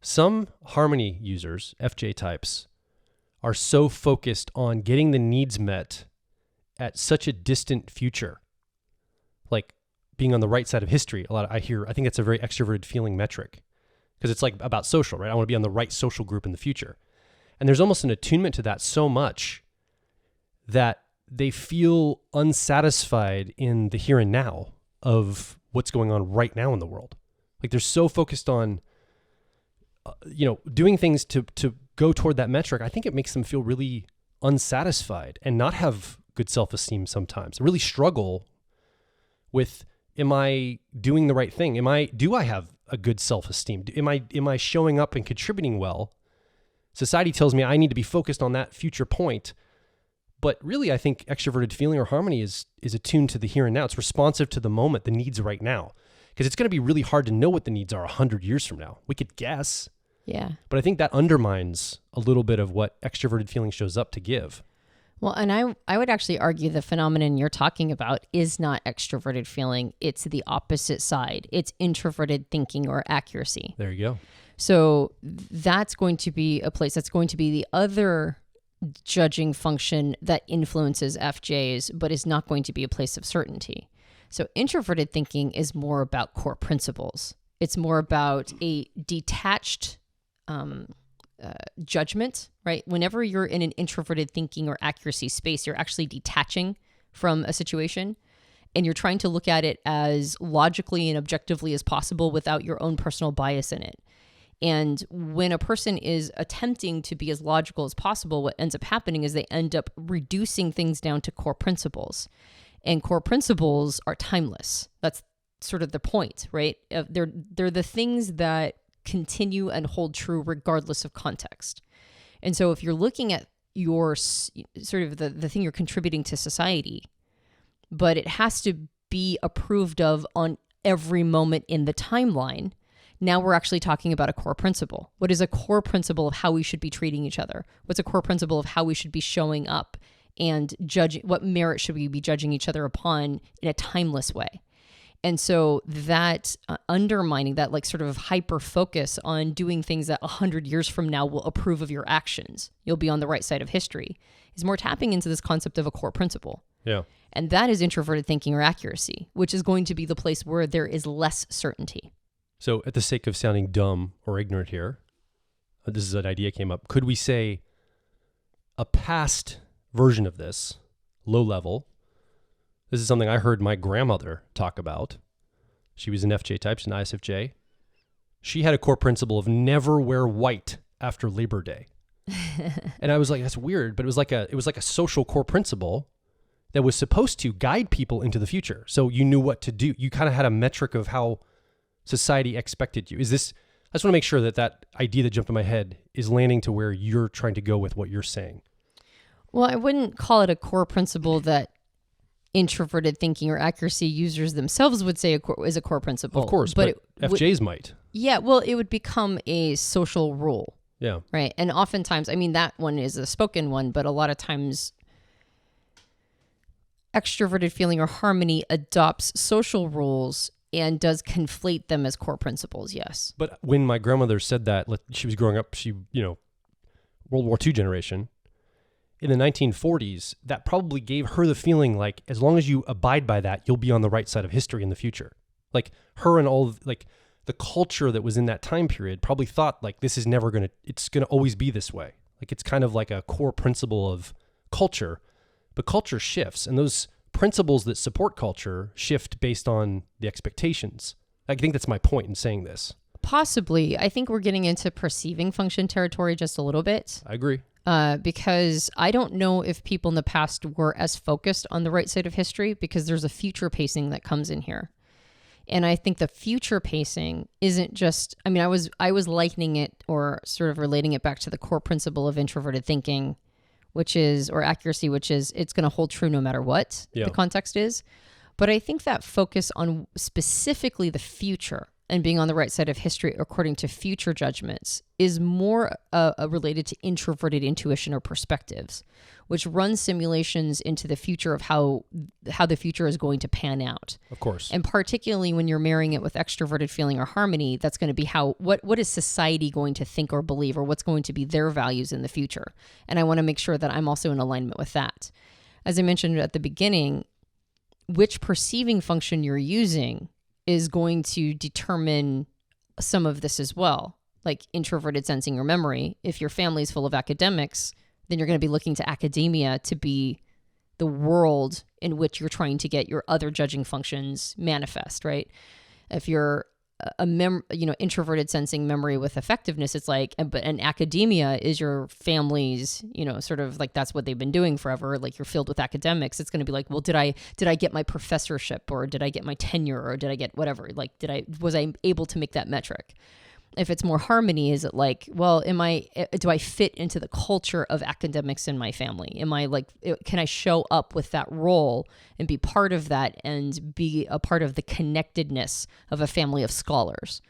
S2: Some harmony users, FJ types, are so focused on getting the needs met at such a distant future, like being on the right side of history. I think that's a very extroverted feeling metric because it's like about social, right? I want to be on the right social group in the future. And there's almost an attunement to that so much that they feel unsatisfied in the here and now of what's going on right now in the world. Like they're so focused on, doing things to go toward that metric. I think it makes them feel really unsatisfied and not have good self-esteem sometimes. Really struggle with, am I doing the right thing? Do I have a good self-esteem? Am I showing up and contributing well? Society tells me I need to be focused on that future point. But really, I think extroverted feeling or harmony is attuned to the here and now. It's responsive to the moment, the needs right now. Because it's going to be really hard to know what the needs are 100 years from now. We could guess.
S1: Yeah.
S2: But I think that undermines a little bit of what extroverted feeling shows up to give.
S1: Well, and I would actually argue the phenomenon you're talking about is not extroverted feeling. It's the opposite side. It's introverted thinking or accuracy.
S2: There you go.
S1: So that's going to be a place that's going to be the other judging function that influences FJs, but is not going to be a place of certainty. So introverted thinking is more about core principles. It's more about a detached judgment, right? Whenever you're in an introverted thinking or accuracy space, you're actually detaching from a situation and you're trying to look at it as logically and objectively as possible without your own personal bias in it. And when a person is attempting to be as logical as possible, what ends up happening is they end up reducing things down to core principles. And core principles are timeless. That's sort of the point, right? They're the things that continue and hold true regardless of context. And so if you're looking at your sort of the thing you're contributing to society, but it has to be approved of on every moment in the timeline, now we're actually talking about a core principle. What is a core principle of how we should be treating each other? What's a core principle of how we should be showing up and judging? What merit should we be judging each other upon in a timeless way? And so that undermining that like sort of hyper focus on doing things that 100 years from now will approve of your actions, you'll be on the right side of history, is more tapping into this concept of a core principle.
S2: Yeah.
S1: And that is introverted thinking or accuracy, which is going to be the place where there is less certainty.
S2: So at the sake of sounding dumb or ignorant here, this is an idea came up. Could we say a past version of this, low level? This is something I heard my grandmother talk about. She was an FJ type, she's an isfj. She had a core principle of never wear white after Labor Day. And I was like, that's weird, but it was like a social core principle that was supposed to guide people into the future. So you knew what to do. You kind of had a metric of how society expected you. I just want to make sure that idea that jumped in my head is landing to where you're trying to go with what you're saying.
S1: Well, I wouldn't call it a core principle that introverted thinking or accuracy users themselves would say is a core principle.
S2: Of course, but FJs might.
S1: Yeah, well, it would become a social rule.
S2: Yeah.
S1: Right. And oftentimes, I mean, that one is a spoken one, but a lot of times extroverted feeling or harmony adopts social rules and does conflate them as core principles. Yes.
S2: But when my grandmother said that, she was growing up, World War II generation. In the 1940s, that probably gave her the feeling like, as long as you abide by that, you'll be on the right side of history in the future. Like her and all, like the culture that was in that time period probably thought like, it's going to always be this way. Like it's kind of like a core principle of culture, but culture shifts, and those principles that support culture shift based on the expectations. I think that's my point in saying this.
S1: Possibly. I think we're getting into perceiving function territory just a little bit.
S2: I agree.
S1: Because I don't know if people in the past were as focused on the right side of history, because there's a future pacing that comes in here. And I think the future pacing isn't just, I mean, I was likening it or sort of relating it back to the core principle of introverted thinking, or accuracy, which is it's going to hold true no matter what the context is. But I think that focus on specifically the future and being on the right side of history according to future judgments is more related to introverted intuition or perspectives, which run simulations into the future of how the future is going to pan out.
S2: Of course.
S1: And particularly when you're marrying it with extroverted feeling or harmony, that's going to be what is society going to think or believe, or what's going to be their values in the future. And I want to make sure that I'm also in alignment with that. As I mentioned at the beginning, which perceiving function you're using is going to determine some of this as well, like introverted sensing or memory. If your family is full of academics, then you're going to be looking to academia to be the world in which you're trying to get your other judging functions manifest, right? If you're introverted sensing memory with effectiveness, it's like, and academia is your family's, sort of like that's what they've been doing forever. Like you're filled with academics. It's going to be like, well, did I get my professorship, or did I get my tenure, or did I get whatever? Like, was I able to make that metric? If it's more harmony, is it like, well, do I fit into the culture of academics in my family? Can I show up with that role and be part of that and be a part of the connectedness of a family of scholars?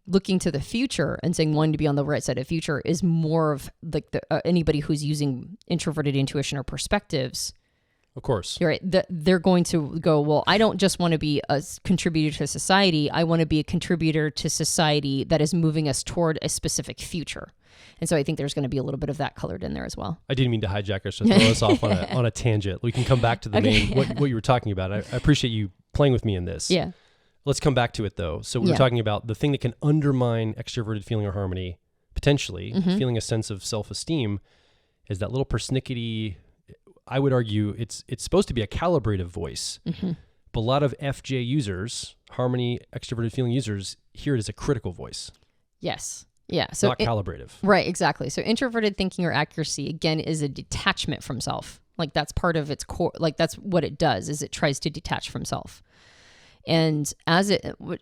S1: Looking to the future and saying wanting to be on the right side of future is more of like anybody who's using introverted intuition or perspectives.
S2: Of course.
S1: You're right. They're going to go, well, I don't just want to be a contributor to society. I want to be a contributor to society that is moving us toward a specific future. And so I think there's going to be a little bit of that colored in there as well.
S2: I didn't mean to hijack us to throw us off on a tangent. We can come back to the main, what you were talking about. I appreciate you playing with me in this.
S1: Yeah.
S2: Let's come back to it though. So we were talking about the thing that can undermine extroverted feeling or harmony, potentially, feeling a sense of self-esteem, is that little persnickety, I would argue it's supposed to be a calibrative voice, but a lot of FJ users, harmony, extroverted feeling users, hear it as a critical voice.
S1: Yes. Yeah. So
S2: not calibrative.
S1: Right. Exactly. So introverted thinking or accuracy, again, is a detachment from self. Like that's part of its core. Like that's what it does, is it tries to detach from self. And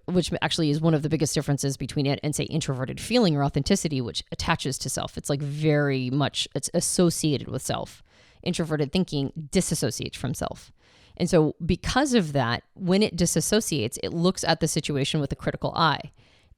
S1: which actually is one of the biggest differences between it and say introverted feeling or authenticity, which attaches to self. It's like very much, it's associated with self. Introverted thinking disassociates from self. And so because of that, when it disassociates, it looks at the situation with a critical eye,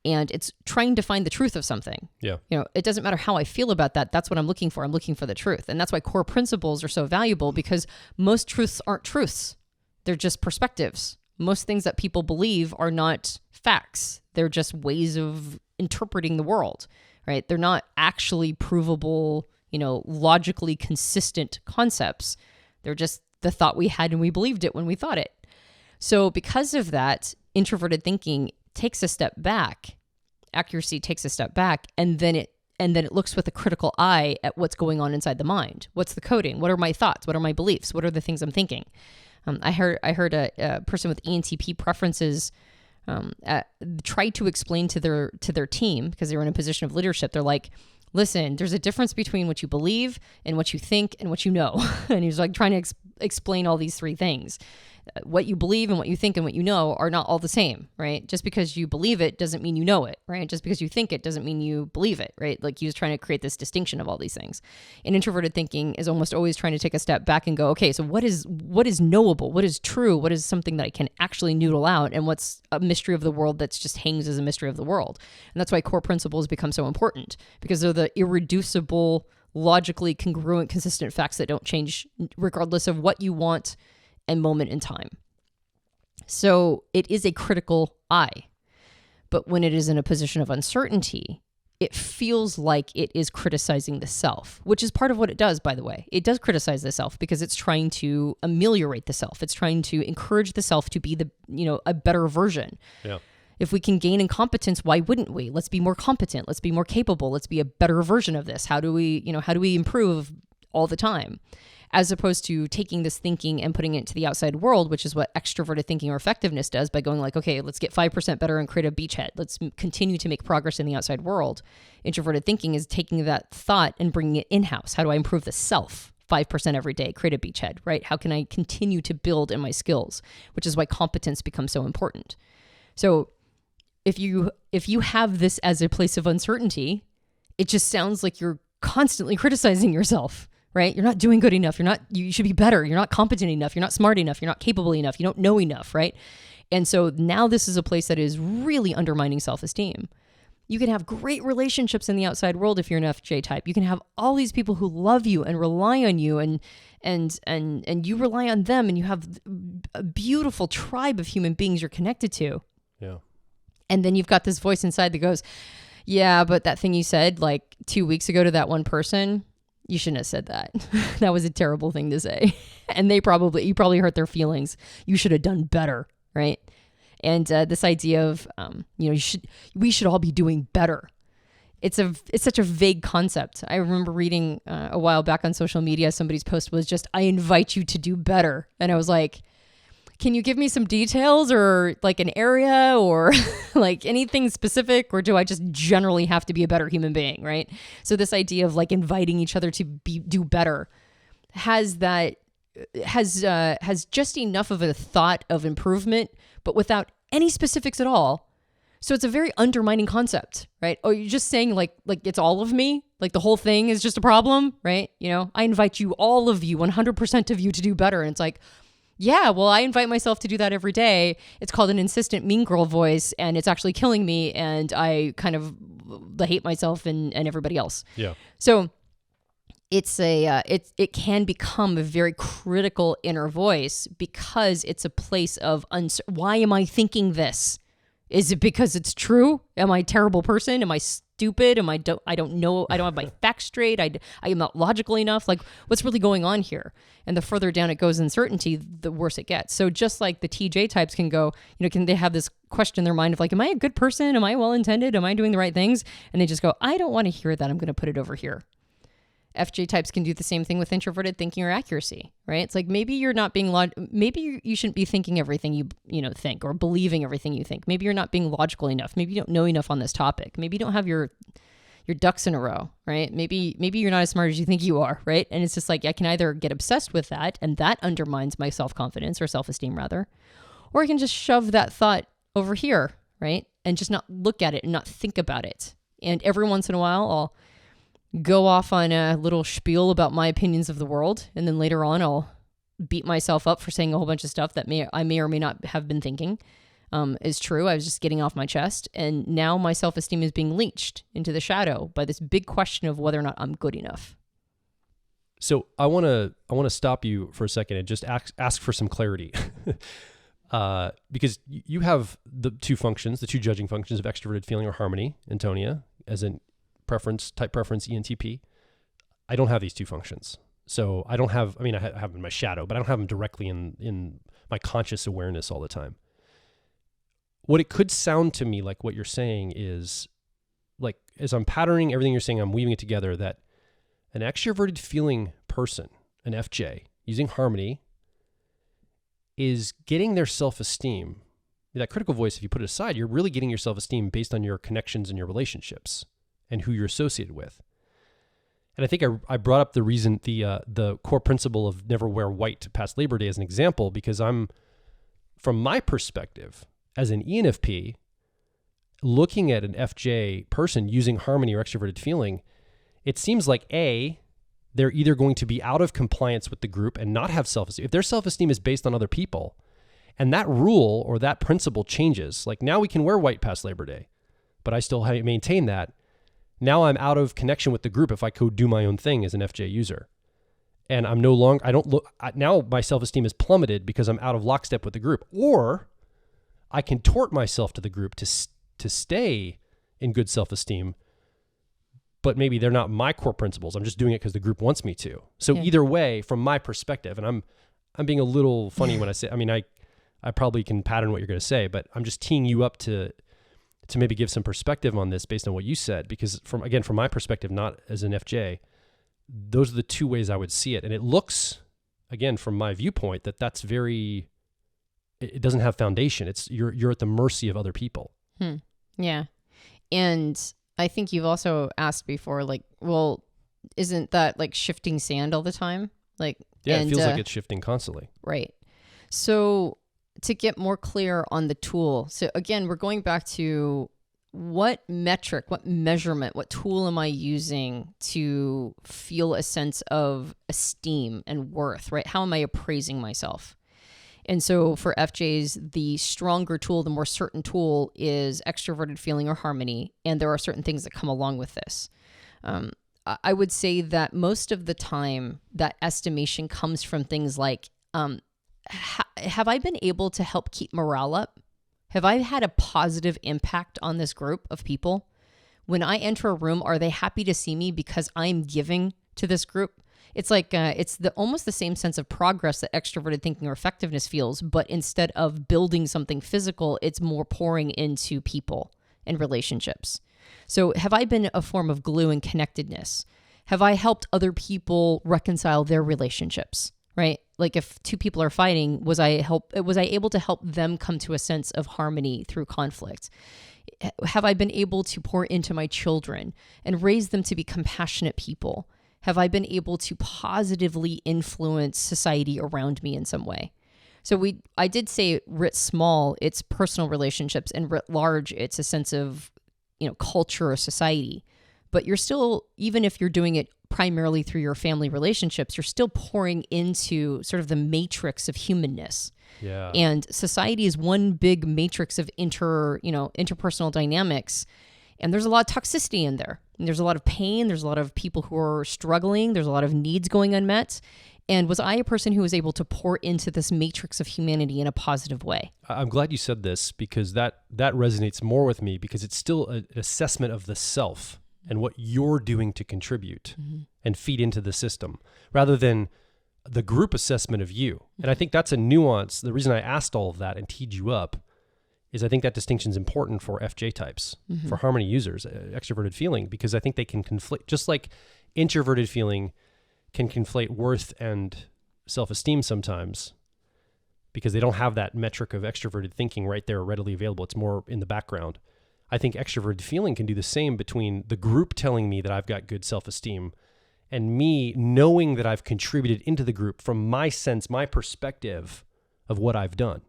S1: and it's trying to find the truth of something.
S2: Yeah.
S1: It doesn't matter how I feel about that. That's what I'm looking for. I'm looking for the truth. And that's why core principles are so valuable, because most truths aren't truths. They're just perspectives. Most things that people believe are not facts. They're just ways of interpreting the world, right? They're not actually provable, logically consistent concepts. They're just the thought we had and we believed it when we thought it. So because of that, introverted thinking takes a step back, accuracy takes a step back, and then it looks with a critical eye at what's going on inside the mind. What's the coding? What are my thoughts? What are my beliefs? What are the things I'm thinking? I heard a person with ENTP preferences try to explain to their team, because they were in a position of leadership. They're like, listen, there's a difference between what you believe and what you think and what you know. And he was like trying to explain all these three things. What you believe and what you think and what you know are not all the same, right? Just because you believe it doesn't mean you know it, right? Just because you think it doesn't mean you believe it, right? Like, he was trying to create this distinction of all these things. And introverted thinking is almost always trying to take a step back and go, okay, so what is knowable? What is true? What is something that I can actually noodle out? And what's a mystery of the world that's just hangs as a mystery of the world? And that's why core principles become so important, because they're the irreducible, logically congruent, consistent facts that don't change regardless of what you want and moment in time. So it is a critical I. But when it is in a position of uncertainty, it feels like it is criticizing the self, which is part of what it does, by the way. It does criticize the self because it's trying to ameliorate the self. It's trying to encourage the self to be a better version.
S2: Yeah.
S1: If we can gain in competence, why wouldn't we? Let's be more competent. Let's be more capable. Let's be a better version of this. How do we improve all the time? As opposed to taking this thinking and putting it to the outside world, which is what extroverted thinking or effectiveness does, by going like, okay, let's get 5% better and create a beachhead. Let's continue to make progress in the outside world. Introverted thinking is taking that thought and bringing it in-house. How do I improve the self? 5% every day, create a beachhead, right? How can I continue to build in my skills? Which is why competence becomes so important. So if you have this as a place of uncertainty, it just sounds like you're constantly criticizing yourself, right? You're not doing good enough. You should be better. You're not competent enough. You're not smart enough. You're not capable enough. You don't know enough, right? And so now this is a place that is really undermining self-esteem. You can have great relationships in the outside world if you're an FJ type. You can have all these people who love you and rely on you, and you rely on them, and you have a beautiful tribe of human beings you're connected to.
S2: Yeah.
S1: And then you've got this voice inside that goes, yeah, but that thing you said like 2 weeks ago to that one person, you shouldn't have said that. That was a terrible thing to say. And you probably hurt their feelings. You should have done better, right? And this idea of, we should all be doing better. It's such a vague concept. I remember reading a while back on social media, somebody's post was just, I invite you to do better. And I was like, can you give me some details, or like an area, or like anything specific, or do I just generally have to be a better human being, right? So this idea of like inviting each other to do better has just enough of a thought of improvement, but without any specifics at all. So it's a very undermining concept, right? Oh, you're just saying like it's all of me, like the whole thing is just a problem, right? I invite you, all of you, 100% of you, to do better. And it's like, yeah, well, I invite myself to do that every day. It's called an insistent mean girl voice, and it's actually killing me, and I kind of hate myself and everybody else.
S2: Yeah.
S1: So it can become a very critical inner voice, because it's a place of why am I thinking this? Is it because it's true? Am I a terrible person? Am I stupid? I don't know. I don't have my facts straight. I am not logical enough. Like, what's really going on here? And the further down it goes in certainty, the worse it gets. So just like the TJ types can go, can they have this question in their mind of like, am I a good person? Am I well-intended? Am I doing the right things? And they just go, I don't want to hear that. I'm going to put it over here. FJ types can do the same thing with introverted thinking or accuracy, right? It's like, maybe you're not being maybe you shouldn't be thinking everything you think, or believing everything you think. Maybe you're not being logical enough. Maybe you don't know enough on this topic. Maybe you don't have your ducks in a row, right? Maybe you're not as smart as you think you are, right? And it's just like, I can either get obsessed with that, and that undermines my self-confidence, or self-esteem rather, or I can just shove that thought over here, right? And just not look at it and not think about it. And every once in a while, I'll go off on a little spiel about my opinions of the world, and then later on I'll beat myself up for saying a whole bunch of stuff that I may or may not have been thinking is true. I was just getting off my chest, and now my self-esteem is being leached into the shadow by this big question of whether or not I'm good enough.
S2: So I want to stop you for a second and just ask for some clarity. Because you have the two judging functions of extroverted feeling or harmony, Antonia, as in type preference, ENTP. I don't have these two functions. So I have them in my shadow, but I don't have them directly in my conscious awareness all the time. What it could sound to me like what you're saying is, like, as I'm patterning everything you're saying, I'm weaving it together, that an extroverted feeling person, an FJ, using harmony, is getting their self-esteem. That critical voice, if you put it aside, you're really getting your self-esteem based on your connections and your relationships and who you're associated with. And I think I brought up the core principle of never wear white past Labor Day as an example, because I'm from my perspective as an ENFP, looking at an FJ person using harmony or extroverted feeling, it seems like they're either going to be out of compliance with the group and not have self-esteem. If their self-esteem is based on other people, and that rule or that principle changes, like now we can wear white past Labor Day, but I still maintain that. Now I'm out of connection with the group if I could do my own thing as an FJ user. And I'm no longer, now my self-esteem is plummeted because I'm out of lockstep with the group. Or I contort myself to the group to stay in good self-esteem, but maybe they're not my core principles. I'm just doing it because the group wants me to. So either way, from my perspective, and I'm being a little funny when I say, I probably can pattern what you're going to say, but I'm just teeing you up to maybe give some perspective on this based on what you said, because from my perspective, not as an FJ, those are the two ways I would see it. And it looks, again, from my viewpoint, that's very, it doesn't have foundation. You're at the mercy of other people.
S1: Yeah. And I think you've also asked before, like, well, isn't that like shifting sand all the time? Like,
S2: it feels like it's shifting constantly.
S1: Right. So to get more clear on the tool. So again, we're going back to what metric, what measurement, what tool am I using to feel a sense of esteem and worth, right? How am I appraising myself? And so for FJs, the stronger tool, the more certain tool is extroverted feeling or harmony. And there are certain things that come along with this. I would say that most of the time that estimation comes from things like, have I been able to help keep morale up? Have I had a positive impact on this group of people? When I enter a room, are they happy to see me because I'm giving to this group? It's like it's almost the same sense of progress that extroverted thinking or effectiveness feels, but instead of building something physical, it's more pouring into people and relationships. So have I been a form of glue and connectedness? Have I helped other people reconcile their relationships, right? Like if two people are fighting, was I able to help them come to a sense of harmony through conflict? Have I been able to pour into my children and raise them to be compassionate people? Have I been able to positively influence society around me in some way? So I did say writ small, it's personal relationships, and writ large, it's a sense of, culture or society. But you're still, even if you're doing it primarily through your family relationships, you're still pouring into sort of the matrix of humanness.
S2: Yeah.
S1: And society is one big matrix of interpersonal dynamics. And there's a lot of toxicity in there. And there's a lot of pain. There's a lot of people who are struggling. There's a lot of needs going unmet. And was I a person who was able to pour into this matrix of humanity in a positive way?
S2: I'm glad you said this, because that resonates more with me, because it's still an assessment of the self and what you're doing to contribute and feed into the system, rather than the group assessment of you. And I think that's a nuance. The reason I asked all of that and teed you up is I think that distinction is important for FJ types, for harmony users, extroverted feeling, because I think they can conflate, just like introverted feeling can conflate worth and self-esteem sometimes, because they don't have that metric of extroverted thinking right there readily available. It's more in the background. I think extroverted feeling can do the same between the group telling me that I've got good self-esteem and me knowing that I've contributed into the group from my sense, my perspective of what I've done.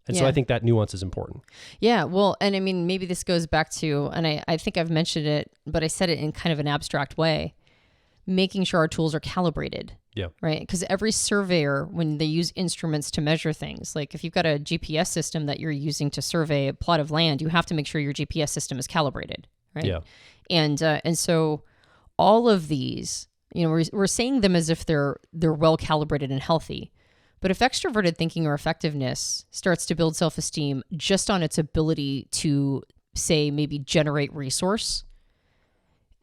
S2: And so I think that nuance is important.
S1: Yeah, well, and I mean, maybe this goes back to, and I think I've mentioned it, but I said it in kind of an abstract way, making sure our tools are calibrated.
S2: Yeah.
S1: Right? Because every surveyor, when they use instruments to measure things, like if you've got a GPS system that you're using to survey a plot of land, you have to make sure your GPS system is calibrated, right?
S2: Yeah.
S1: And so all of these, we're saying them as if they're well calibrated and healthy. But if extroverted thinking or effectiveness starts to build self-esteem just on its ability to, say, maybe generate resource,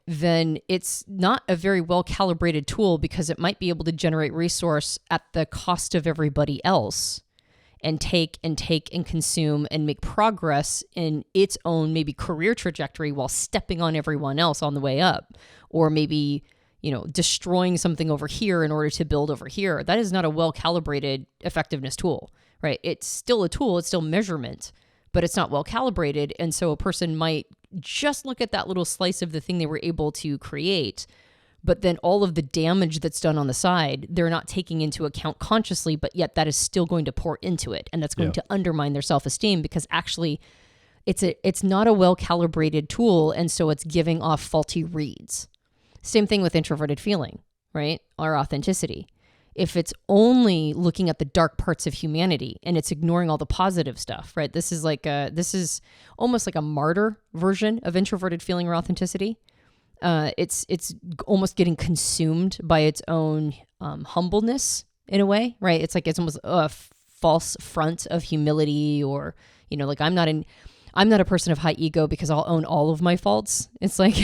S1: then it's not a very well calibrated tool, because it might be able to generate resource at the cost of everybody else and take and consume and make progress in its own maybe career trajectory while stepping on everyone else on the way up, or maybe destroying something over here in order to build over here. That is not a well-calibrated effectiveness tool, right? It's still a tool, it's still measurement, but it's not well-calibrated. And so a person might just look at that little slice of the thing they were able to create, But then all of the damage that's done on the side, they're not taking into account consciously, but yet that is still going to pour into it. And that's going to undermine their self-esteem, because actually it's not a well-calibrated tool. And so it's giving off faulty reads. Same thing with introverted feeling, right? Or authenticity. If it's only looking at the dark parts of humanity and it's ignoring all the positive stuff, right? This is almost like a martyr version of introverted feeling or authenticity. It's almost getting consumed by its own humbleness in a way, right? It's like it's almost a false front of humility, or like I'm not a person of high ego because I'll own all of my faults. It's like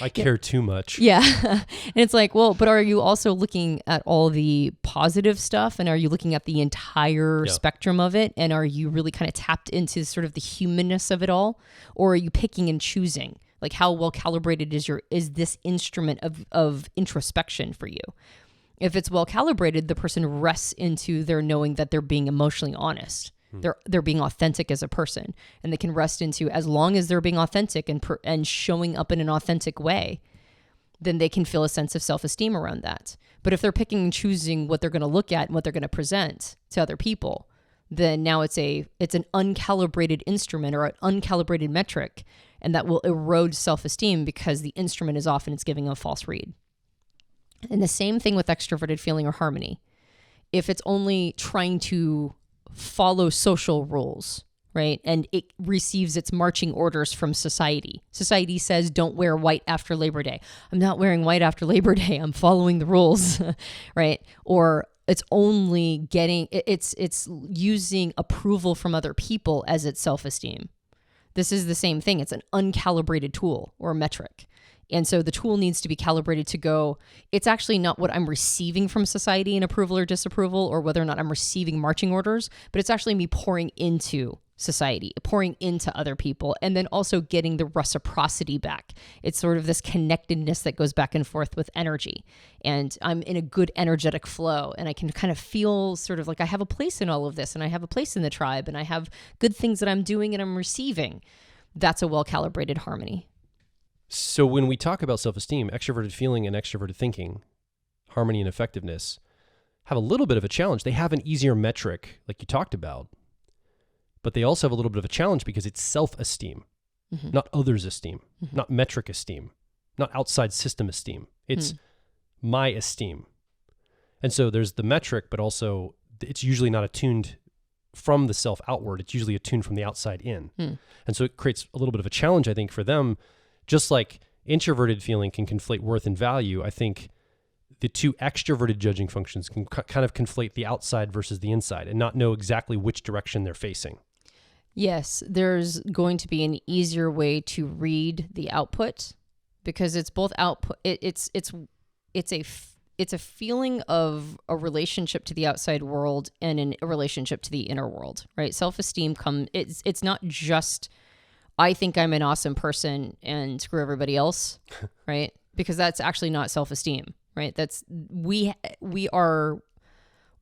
S2: I care too much.
S1: Yeah, and it's like, well, but are you also looking at all the positive stuff, and are you looking at the entire spectrum of it, and are you really kind of tapped into sort of the humanness of it all, or are you picking and choosing? Like, how well calibrated is this instrument of introspection for you? If it's well calibrated, the person rests into their knowing that they're being emotionally honest. They're being authentic as a person, and they can rest into, as long as they're being authentic and showing up in an authentic way, then they can feel a sense of self-esteem around that. But if they're picking and choosing what they're going to look at and what they're going to present to other people, then now it's an uncalibrated instrument or an uncalibrated metric, and that will erode self-esteem because the instrument is off and it's giving a false read. And the same thing with extroverted feeling or harmony. If it's only trying to follow social rules, right? And it receives its marching orders from society. Society says, don't wear white after Labor Day. I'm not wearing white after Labor Day. I'm following the rules, right? Or it's only it's using approval from other people as its self-esteem. This is the same thing. It's an uncalibrated tool or metric. And so the tool needs to be calibrated to go, it's actually not what I'm receiving from society in approval or disapproval, or whether or not I'm receiving marching orders, but it's actually me pouring into society, pouring into other people, and then also getting the reciprocity back. It's sort of this connectedness that goes back and forth with energy. And I'm in a good energetic flow, and I can kind of feel sort of like I have a place in all of this, and I have a place in the tribe, and I have good things that I'm doing and I'm receiving. That's a well-calibrated harmony.
S2: So when we talk about self-esteem, extroverted feeling and extroverted thinking, harmony and effectiveness, have a little bit of a challenge. They have an easier metric, like you talked about, but they also have a little bit of a challenge because it's self-esteem, not others' esteem, not metric esteem, not outside system esteem. It's my esteem. And so there's the metric, but also it's usually not attuned from the self outward. It's usually attuned from the outside in. And so it creates a little bit of a challenge, I think, for them. Just like introverted feeling can conflate worth and value, I think the two extroverted judging functions can kind of conflate the outside versus the inside and not know exactly which direction they're facing.
S1: Yes, there's going to be an easier way to read the output, because it's both output. It's a feeling of a relationship to the outside world and a relationship to the inner world, right? Self-esteem it's not just, I think I'm an awesome person and screw everybody else, right? Because that's actually not self-esteem, right? We are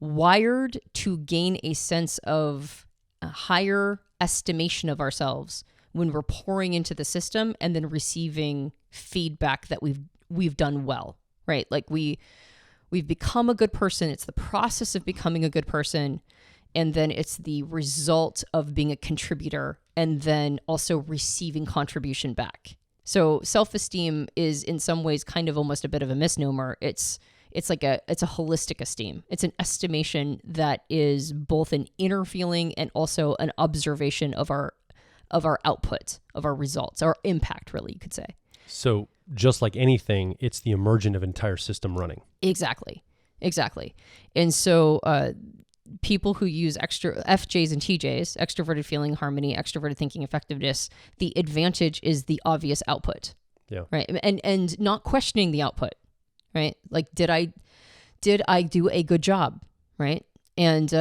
S1: wired to gain a sense of a higher estimation of ourselves when we're pouring into the system and then receiving feedback that we've done well, right? Like we've become a good person. It's the process of becoming a good person. And then it's the result of being a contributor and then also receiving contribution back. So self-esteem is in some ways kind of almost a bit of a misnomer. It's a holistic esteem. It's an estimation that is both an inner feeling and also an observation of our output, of our results, our impact, really, you could say. So
S2: just like anything, it's the emergent of an entire system running.
S1: Exactly. And so people who use FJs and TJs, extroverted feeling, harmony, extroverted thinking, effectiveness, the advantage is the obvious output.
S2: Yeah.
S1: Right. And not questioning the output, right? Like, did I do a good job? Right. And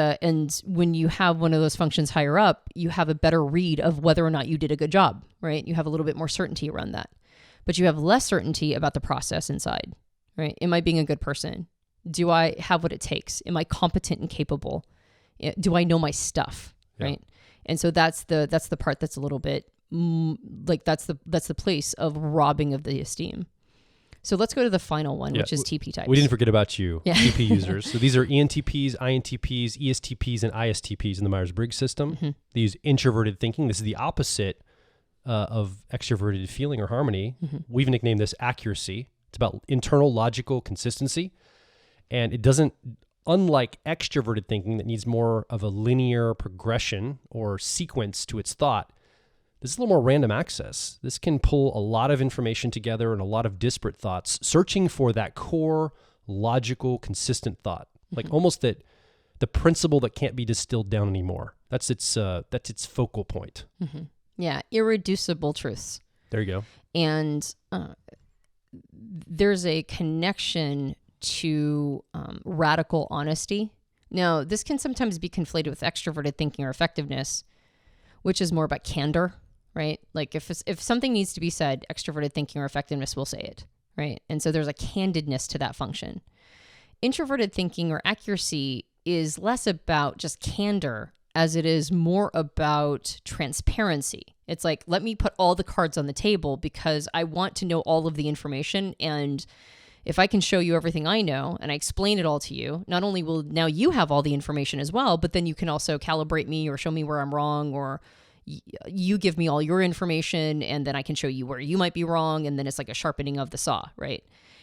S1: when you have one of those functions higher up, you have a better read of whether or not you did a good job, right? You have a little bit more certainty around that, but you have less certainty about the process inside, right? Am I being a good person? Do I have what it takes? Am I competent and capable? Do I know my stuff?
S2: Yeah.
S1: Right. And so that's the part that's a little bit like that's the place of robbing of the esteem. So let's go to the final one, which is TP types.
S2: We didn't forget about you, TP users. So these are ENTPs, INTPs, ESTPs, and ISTPs in the Myers-Briggs system.
S1: Mm-hmm.
S2: They use introverted thinking. This is the opposite of extroverted feeling or harmony.
S1: Mm-hmm.
S2: We've nicknamed this accuracy. It's about internal logical consistency. And it doesn't, unlike extroverted thinking that needs more of a linear progression or sequence to its thought, this is a little more random access. This can pull a lot of information together and a lot of disparate thoughts, searching for that core, logical, consistent thought, like almost the principle that can't be distilled down anymore. That's its focal point.
S1: Mm-hmm. Yeah, irreducible truths.
S2: There you go.
S1: And there's a connection to radical honesty. Now, this can sometimes be conflated with extroverted thinking or effectiveness, which is more about candor. Right? Like if something needs to be said, extroverted thinking or effectiveness will say it, right? And so there's a candidness to that function. Introverted thinking or accuracy is less about just candor as it is more about transparency. It's like, let me put all the cards on the table because I want to know all of the information. And if I can show you everything I know and I explain it all to you, not only will now you have all the information as well, but then you can also calibrate me or show me where I'm wrong, or you give me all your information and then I can show you where you might be wrong. And then it's like a sharpening of the saw, right?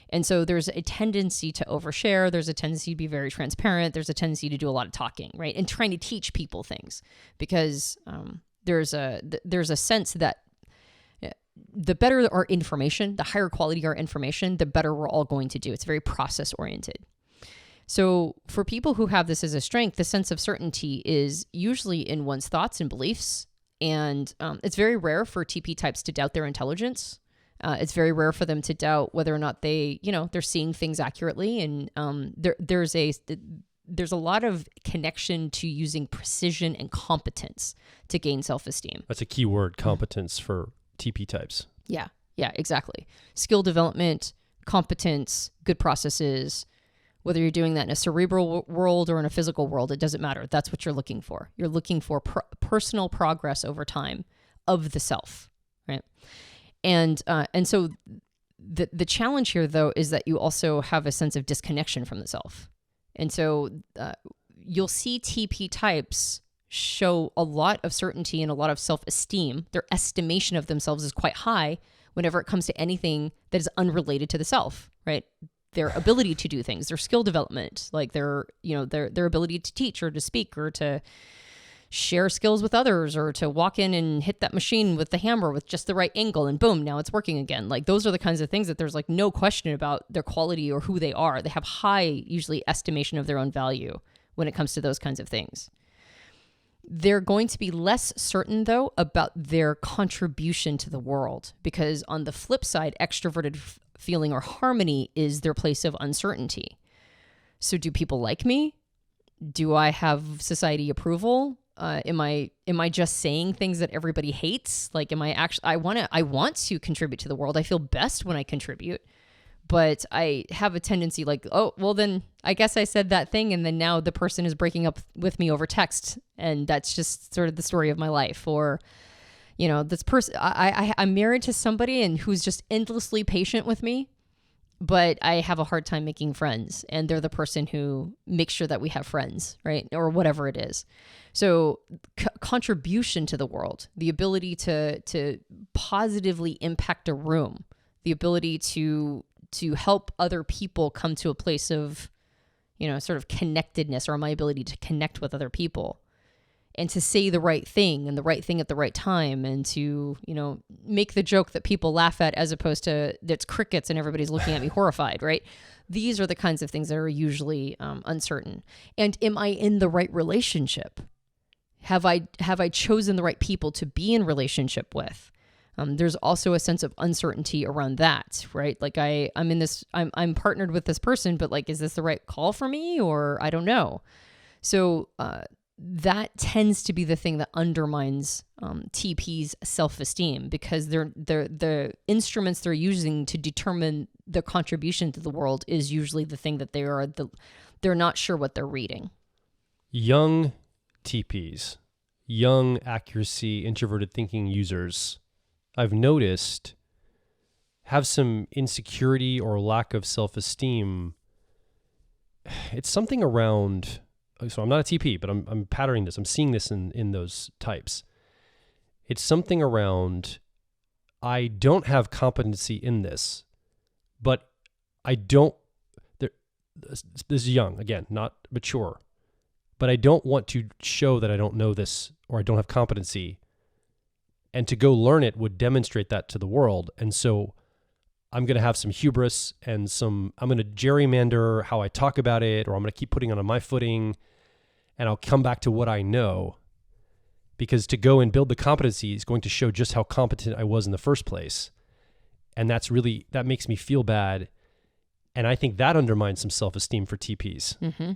S1: And so there's a tendency to overshare. There's a tendency to be very transparent. There's a tendency to do a lot of talking, right? And trying to teach people things because there's a sense that the better our information, the higher quality our information, the better we're all going to do. It's very process oriented. So for people who have this as a strength, the sense of certainty is usually in one's thoughts and beliefs. And it's very rare for TP types to doubt their intelligence. It's very rare for them to doubt whether or not they're seeing things accurately. And there's a lot of connection to using precision and competence to gain self-esteem.
S2: That's a key word, competence for TP types.
S1: Yeah, exactly. Skill development, competence, good processes. Whether you're doing that in a cerebral world or in a physical world, it doesn't matter. That's what you're looking for. You're looking for personal progress over time of the self, right? And so the challenge here, though, is that you also have a sense of disconnection from the self. And so you'll see TP types show a lot of certainty and a lot of self-esteem. Their estimation of themselves is quite high whenever it comes to anything that is unrelated to the self, right? Their ability to do things, their skill development, like their ability to teach or to speak or to share skills with others or to walk in and hit that machine with the hammer with just the right angle and boom, now it's working again. Like those are the kinds of things that there's like no question about their quality or who they are. They have high, usually, estimation of their own value when it comes to those kinds of things. They're going to be less certain, though, about their contribution to the world because on the flip side, extroverted feeling or harmony is their place of uncertainty. So do people like me? Do I have society approval? Am I just saying things that everybody hates? Like, am I actually, I want to contribute to the world. I feel best when I contribute, but I have a tendency like, oh, well then I guess I said that thing. And then now the person is breaking up with me over text. And that's just sort of the story of my life. Or, this person, I'm married to somebody and who's just endlessly patient with me, but I have a hard time making friends. And they're the person who makes sure that we have friends, right? Or whatever it is. So contribution to the world, the ability to positively impact a room, the ability to help other people come to a place of, sort of connectedness, or my ability to connect with other people and to say the right thing and the right thing at the right time and to, make the joke that people laugh at as opposed to it's crickets and everybody's looking at me horrified, right? These are the kinds of things that are usually uncertain. And am I in the right relationship? Have I chosen the right people to be in relationship with? There's also a sense of uncertainty around that, right? Like I'm partnered with this person, but like, is this the right call for me? Or I don't know. So that tends to be the thing that undermines TP's self-esteem because the instruments they're using to determine their contribution to the world is usually the thing that they're not sure what they're reading.
S2: Young TPs, young accuracy, introverted thinking users, I've noticed have some insecurity or lack of self-esteem, it's something around, so I'm not a TP, but I'm patterning this. I'm seeing this in those types. It's something around, I don't have competency in this, but I don't, this is young, again, not mature, but I don't want to show that I don't know this or I don't have competency. And to go learn it would demonstrate that to the world. And so I'm going to have some hubris and I'm going to gerrymander how I talk about it, or I'm going to keep putting it on my footing, and I'll come back to what I know, because to go and build the competency is going to show just how competent I was in the first place. And that makes me feel bad. And I think that undermines some self-esteem for TPs,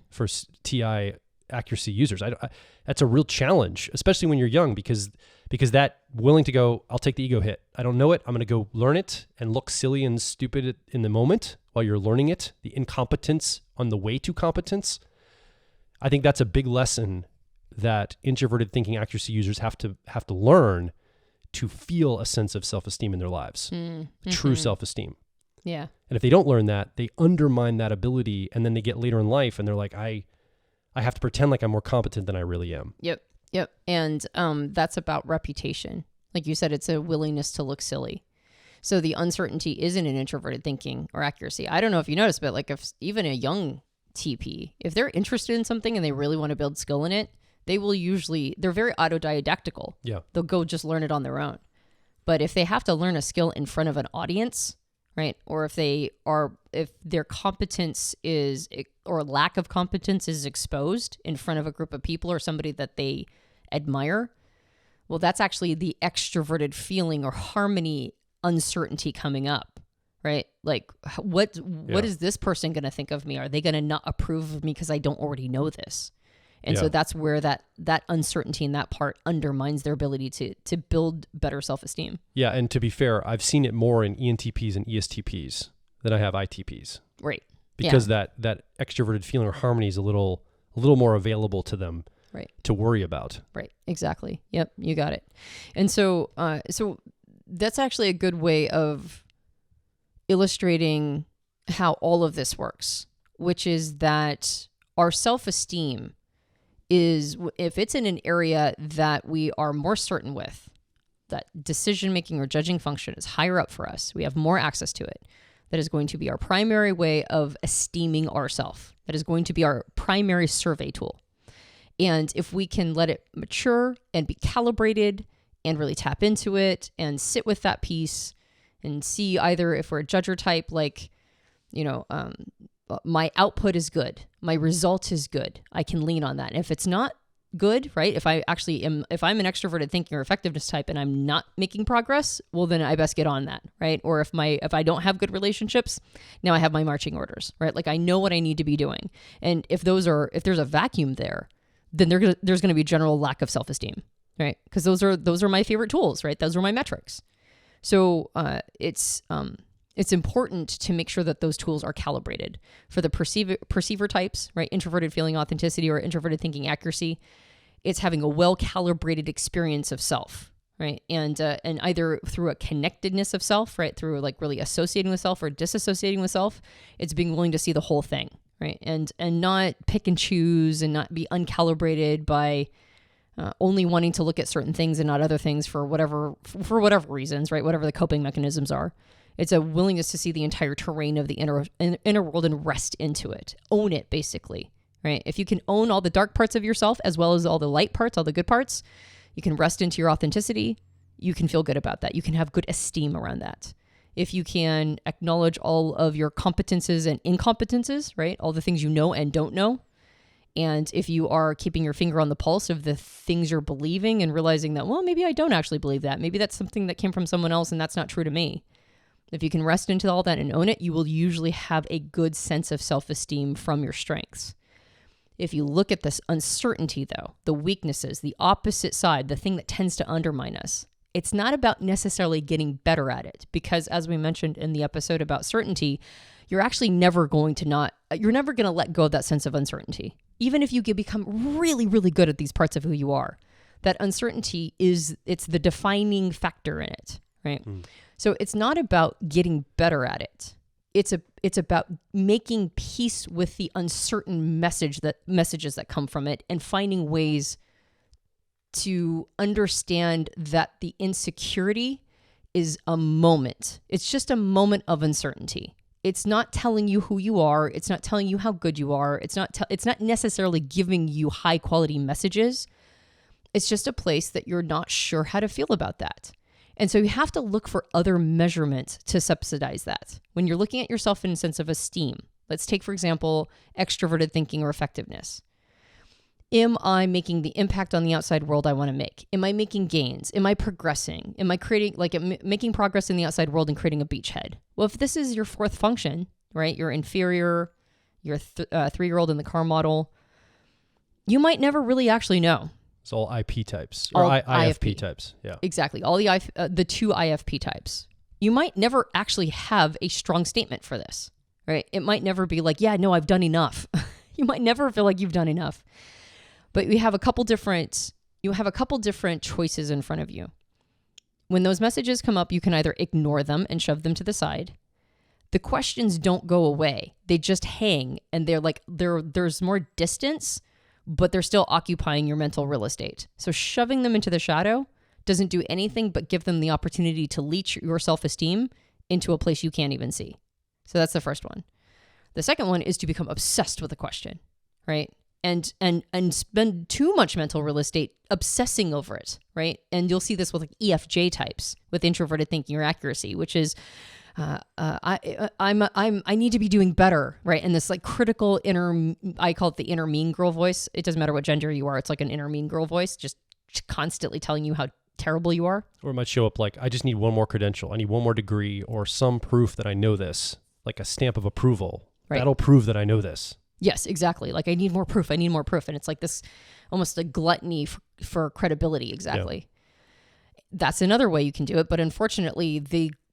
S2: for TI accuracy users. That's a real challenge, especially when you're young, because that willing to go, I'll take the ego hit. I don't know it. I'm going to go learn it and look silly and stupid in the moment while you're learning it. The incompetence on the way to competence. I think that's a big lesson that introverted thinking accuracy users have to learn to feel a sense of self-esteem in their lives, true self-esteem.
S1: Yeah.
S2: And if they don't learn that, they undermine that ability, and then they get later in life and they're like, I have to pretend like I'm more competent than I really am.
S1: Yep. And that's about reputation. Like you said, it's a willingness to look silly. So the uncertainty isn't an introverted thinking or accuracy. I don't know if you noticed, but like if even a young TP, if they're interested in something and they really want to build skill in it, they're very autodidactical.
S2: Yeah.
S1: They'll go just learn it on their own. But if they have to learn a skill in front of an audience, right? Or if their competence or lack of competence is exposed in front of a group of people or somebody that they admire, well, that's actually the extroverted feeling or harmony uncertainty coming up, right? Like what is this person going to think of me? Are they going to not approve of me because I don't already know this? And so that's where that uncertainty in that part undermines their ability to build better self-esteem. Yeah,
S2: and to be fair, I've seen it more in ENTPs and ESTPs than I have ITPs.
S1: Right.
S2: Because that extroverted feeling or harmony is a little more available to them,
S1: right,
S2: to worry about.
S1: Right. Exactly. Yep, you got it. And so that's actually a good way of illustrating how all of this works, which is that our self-esteem is, if it's in an area that we are more certain with, that decision-making or judging function is higher up for us, we have more access to it, that is going to be our primary way of esteeming ourselves. That is going to be our primary survey tool. And if we can let it mature and be calibrated and really tap into it and sit with that piece and see either if we're a judger type, like, my output is good, my result is good, I can lean on that. And if it's not good, right, if I'm an extroverted thinking or effectiveness type and I'm not making progress, well, then I best get on that, right? Or if I don't have good relationships, now I have my marching orders, right? Like I know what I need to be doing. And if there's a vacuum there, then there's going to be general lack of self-esteem, right? Because those are my favorite tools, right? Those are my metrics. So it's important to make sure that those tools are calibrated for the perceiver types, right? Introverted feeling authenticity or introverted thinking accuracy. It's having a well-calibrated experience of self, right? And either through a connectedness of self, right? Through like really associating with self or disassociating with self, it's being willing to see the whole thing, right? And not pick and choose and not be uncalibrated by only wanting to look at certain things and not other things for whatever reasons, right? Whatever the coping mechanisms are. It's a willingness to see the entire terrain of the inner world and rest into it. Own it, basically, right? If you can own all the dark parts of yourself as well as all the light parts, all the good parts, you can rest into your authenticity. You can feel good about that. You can have good esteem around that. If you can acknowledge all of your competences and incompetences, right? All the things you know and don't know. And if you are keeping your finger on the pulse of the things you're believing and realizing that, well, maybe I don't actually believe that. Maybe that's something that came from someone else and that's not true to me. If you can rest into all that and own it, you will usually have a good sense of self-esteem from your strengths. If you look at this uncertainty, though, the weaknesses, the opposite side, the thing that tends to undermine us, it's not about necessarily getting better at it. Because as we mentioned in the episode about certainty, you're actually never going to let go of that sense of uncertainty. Even if you become really, really good at these parts of who you are, that uncertainty it's the defining factor in it. right? So it's not about getting better at it. It's about making peace with the uncertain messages that come from it and finding ways to understand that the insecurity is a moment. It's just a moment of uncertainty. It's not telling you who you are. It's not telling you how good you are. It's not necessarily giving you high quality messages. It's just a place that you're not sure how to feel about that. And so you have to look for other measurements to subsidize that. When you're looking at yourself in a sense of esteem, let's take, for example, extroverted thinking or effectiveness. Am I making the impact on the outside world I want to make? Am I making gains? Am I progressing? Am I making progress in the outside world and creating a beachhead? Well, if this is your fourth function, right? You're inferior, you're a 3-year-old in the car model, you might never really actually know.
S2: It's all IP types or IFP types. Yeah,
S1: exactly. All the 2 IFP types. You might never actually have a strong statement for this, right? It might never be like, yeah, no, I've done enough. You might never feel like you've done enough. But you have a couple different choices in front of you. When those messages come up, you can either ignore them and shove them to the side. The questions don't go away. They just hang, and there's more distance, but they're still occupying your mental real estate. So shoving them into the shadow doesn't do anything but give them the opportunity to leach your self-esteem into a place you can't even see. So that's the first one. The second one is to become obsessed with a question, right? And spend too much mental real estate obsessing over it, right? And you'll see this with like EFJ types with introverted thinking or accuracy, which is I need to be doing better, right? And this like critical inner, I call it the inner mean girl voice. It doesn't matter what gender you are. It's like an inner mean girl voice, just constantly telling you how terrible you are.
S2: Or it might show up like, I just need one more credential. I need one more degree or some proof that I know this, like a stamp of approval. Right. That'll prove that I know this.
S1: Yes, exactly. Like I need more proof. And it's like this almost a gluttony for credibility. Exactly. Yeah. That's another way you can do it. But unfortunately,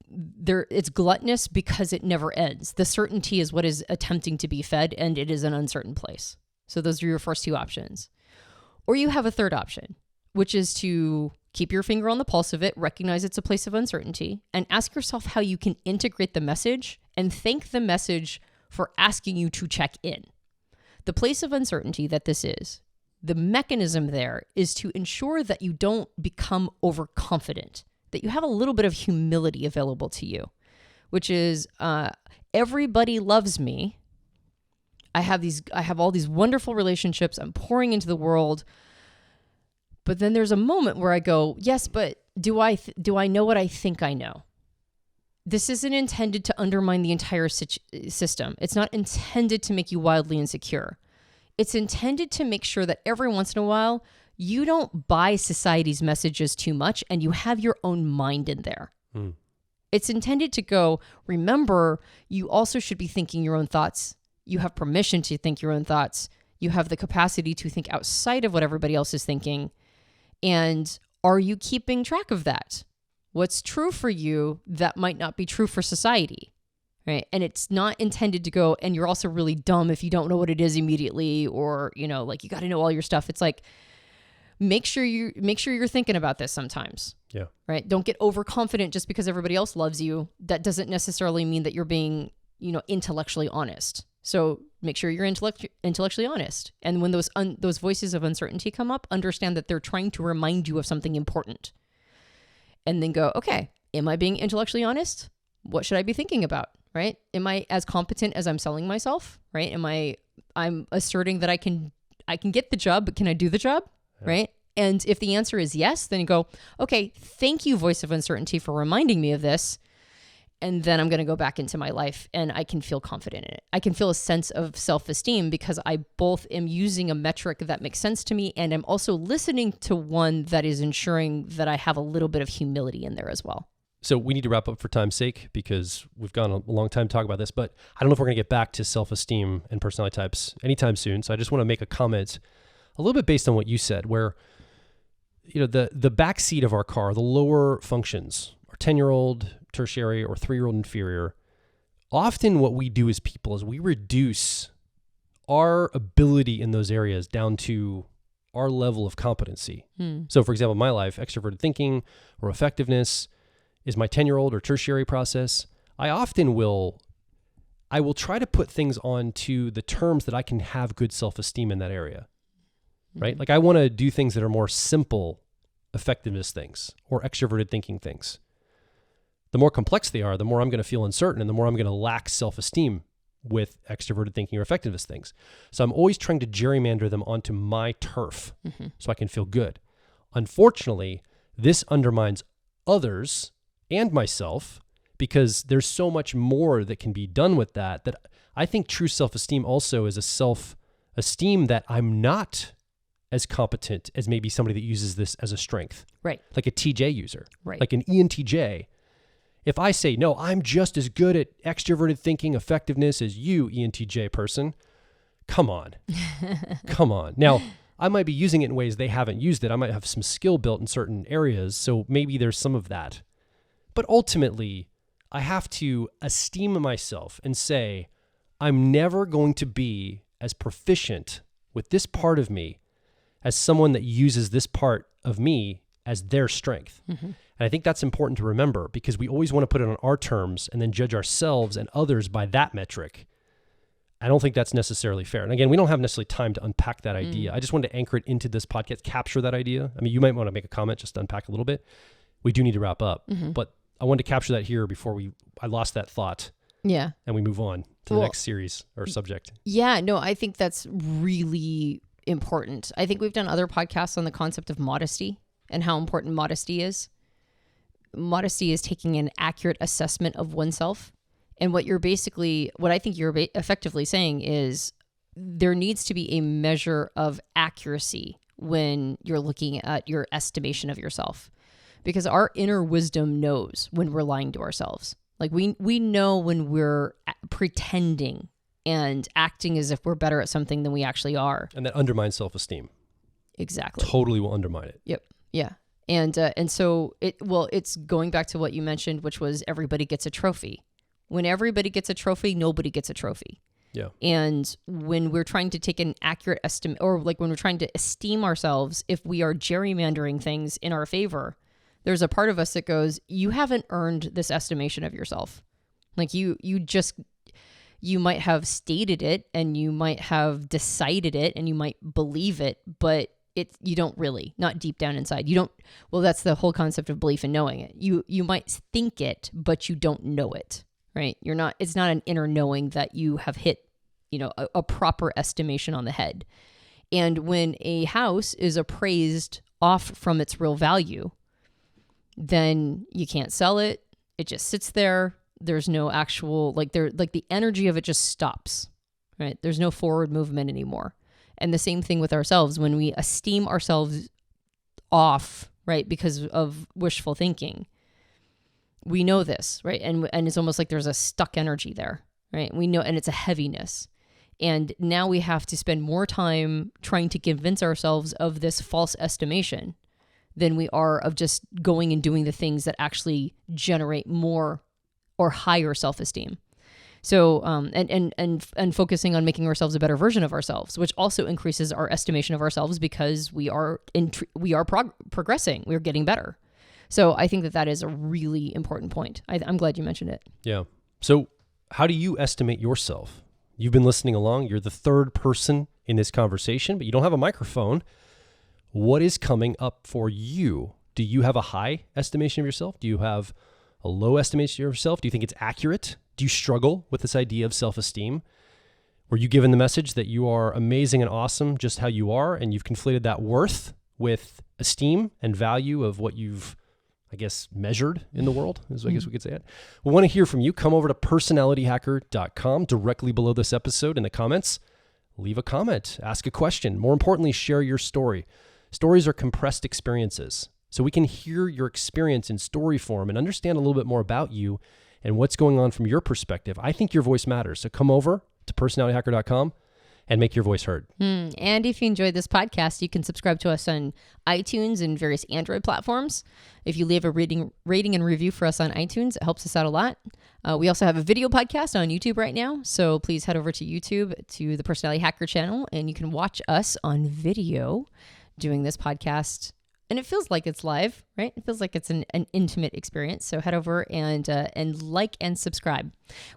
S1: it's gluttonous because it never ends. The certainty is what is attempting to be fed, and it is an uncertain place. So those are your first 2 options. Or you have a third option, which is to keep your finger on the pulse of it, recognize it's a place of uncertainty, and ask yourself how you can integrate the message and thank the message for asking you to check in. The place of uncertainty that this is, the mechanism there is to ensure that you don't become overconfident, that you have a little bit of humility available to you, which is everybody loves me. I have all these wonderful relationships. I'm pouring into the world. But then there's a moment where I go, yes, but do I know what I think I know? This isn't intended to undermine the entire system. It's not intended to make you wildly insecure. It's intended to make sure that every once in a while, you don't buy society's messages too much and you have your own mind in there. It's intended to go, remember, you also should be thinking your own thoughts. You have permission to think your own thoughts. You have the capacity to think outside of what everybody else is thinking. And are you keeping track of that? What's true for you that might not be true for society, right? And it's not intended to go, and you're also really dumb if you don't know what it is immediately, or, like you got to know all your stuff. It's like, make sure you're thinking about this sometimes.
S2: Yeah.
S1: Right. Don't get overconfident just because everybody else loves you. That doesn't necessarily mean that you're being, intellectually honest. So make sure you're intellectually honest. And when those voices of uncertainty come up, understand that they're trying to remind you of something important. And then go, okay, am I being intellectually honest? What should I be thinking about, right? Am I as competent as I'm selling myself, right? I'm asserting that I can get the job, but can I do the job, right? And if the answer is yes, then you go, okay, thank you, voice of uncertainty, for reminding me of this. And then I'm going to go back into my life and I can feel confident in it. I can feel a sense of self-esteem because I both am using a metric that makes sense to me, and I'm also listening to one that is ensuring that I have a little bit of humility in there as well.
S2: So we need to wrap up for time's sake because we've gone a long time talking about this, but I don't know if we're going to get back to self-esteem and personality types anytime soon. So I just want to make a comment a little bit based on what you said, where the back seat of our car, the lower functions, our 10-year-old tertiary or 3-year-old inferior, often what we do as people is we reduce our ability in those areas down to our level of competency. So for example, in my life, extroverted thinking or effectiveness is my 10-year-old or tertiary process. I will try to put things onto the terms that I can have good self-esteem in that area, right? Like I want to do things that are more simple effectiveness things or extroverted thinking things. The more complex they are, the more I'm going to feel uncertain and the more I'm going to lack self-esteem with extroverted thinking or effectiveness things. So I'm always trying to gerrymander them onto my turf so I can feel good. Unfortunately, this undermines others and myself because there's so much more that can be done with that I think true self-esteem also is a self-esteem that I'm not as competent as maybe somebody that uses this as a strength.
S1: Right.
S2: Like a TJ user.
S1: Right.
S2: Like an intj. If I say, no, I'm just as good at extroverted thinking effectiveness as you, ENTJ person, come on. Come on. Now, I might be using it in ways they haven't used it. I might have some skill built in certain areas, so maybe there's some of that. But ultimately, I have to esteem myself and say, I'm never going to be as proficient with this part of me as someone that uses this part of me as their strength. And I think that's important to remember because we always want to put it on our terms and then judge ourselves and others by that metric. I don't think that's necessarily fair. And again, we don't have necessarily time to unpack that idea. I just wanted to anchor it into this podcast, capture that idea. I mean, you might want to make a comment just to unpack a little bit. We do need to wrap up, but I wanted to capture that here before I lost that thought.
S1: Yeah.
S2: And we move on to the next series or subject.
S1: Yeah, no, I think that's really important. I think we've done other podcasts on the concept of modesty and how important modesty is. Modesty is taking an accurate assessment of oneself. And what I think you're effectively saying is there needs to be a measure of accuracy when you're looking at your estimation of yourself. Because our inner wisdom knows when we're lying to ourselves. Like we know when we're pretending and acting as if we're better at something than we actually are.
S2: And that undermines self-esteem.
S1: Exactly.
S2: Totally will undermine it.
S1: Yep. Yeah. And so it's going back to what you mentioned, which was everybody gets a trophy. When everybody gets a trophy, nobody gets a trophy.
S2: Yeah.
S1: And when we're trying to take an accurate estimate, or like when we're trying to esteem ourselves, if we are gerrymandering things in our favor, there's a part of us that goes, you haven't earned this estimation of yourself. Like you might have stated it and you might have decided it and you might believe it, but you don't really, not deep down inside. You don't, well, that's the whole concept of belief and knowing it. You might think it, but you don't know it, right? It's not an inner knowing that you have hit, a proper estimation on the head. And when a house is appraised off from its real value, then you can't sell it. It just sits there. There's no actual, the energy of it just stops, right? There's no forward movement anymore. And the same thing with ourselves. When we esteem ourselves off, right, because of wishful thinking, we know this, right? And it's almost like there's a stuck energy there, right? We know, and it's a heaviness. And now we have to spend more time trying to convince ourselves of this false estimation than we are of just going and doing the things that actually generate more or higher self-esteem. So, and focusing on making ourselves a better version of ourselves, which also increases our estimation of ourselves because we are progressing. We're getting better. So I think that is a really important point. I'm glad you mentioned it.
S2: Yeah. So how do you estimate yourself? You've been listening along. You're the third person in this conversation, but you don't have a microphone. What is coming up for you? Do you have a high estimation of yourself? Do you have a low estimation of yourself? Do you think it's accurate? Do you struggle with this idea of self-esteem? Were you given the message that you are amazing and awesome just how you are, and you've conflated that worth with esteem and value of what you've, I guess, measured in the world, I guess we could say it. We want to hear from you. Come over to personalityhacker.com directly below this episode in the comments. Leave a comment, ask a question. More importantly, share your story. Stories are compressed experiences. So we can hear your experience in story form and understand a little bit more about you and what's going on from your perspective. I think your voice matters. So come over to personalityhacker.com and make your voice heard.
S1: And if you enjoyed this podcast, you can subscribe to us on iTunes and various Android platforms. If you leave a rating and review for us on iTunes, it helps us out a lot. We also have a video podcast on YouTube right now. So please head over to YouTube to the Personality Hacker channel, and you can watch us on video doing this podcast And it feels like it's live, right? It feels like it's an intimate experience. So head over and like and subscribe.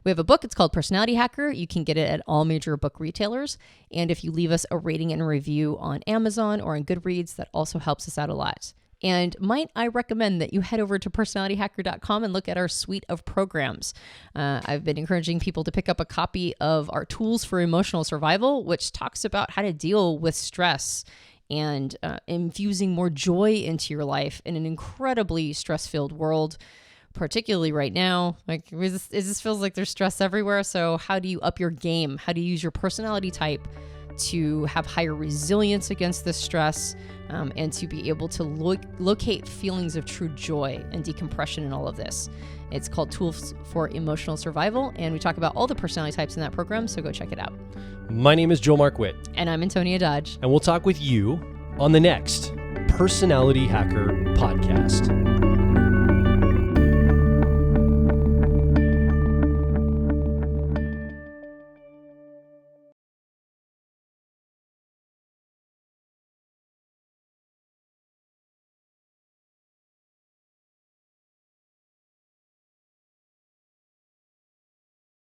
S1: We have a book. It's called Personality Hacker. You can get it at all major book retailers. And if you leave us a rating and a review on Amazon or on Goodreads, that also helps us out a lot. And might I recommend that you head over to personalityhacker.com and look at our suite of programs. I've been encouraging people to pick up a copy of our Tools for Emotional Survival, which talks about how to deal with stress and infusing more joy into your life in an incredibly stress-filled world, particularly right now. Like, it just feels like there's stress everywhere. So how do you up your game? How do you use your personality type to have higher resilience against this stress, and to be able to locate feelings of true joy and decompression in all of this? It's called Tools for Emotional Survival, and we talk about all the personality types in that program, so go check it out.
S2: My name is Joe Mark Witt.
S1: And I'm Antonia Dodge.
S2: And we'll talk with you on the next Personality Hacker podcast.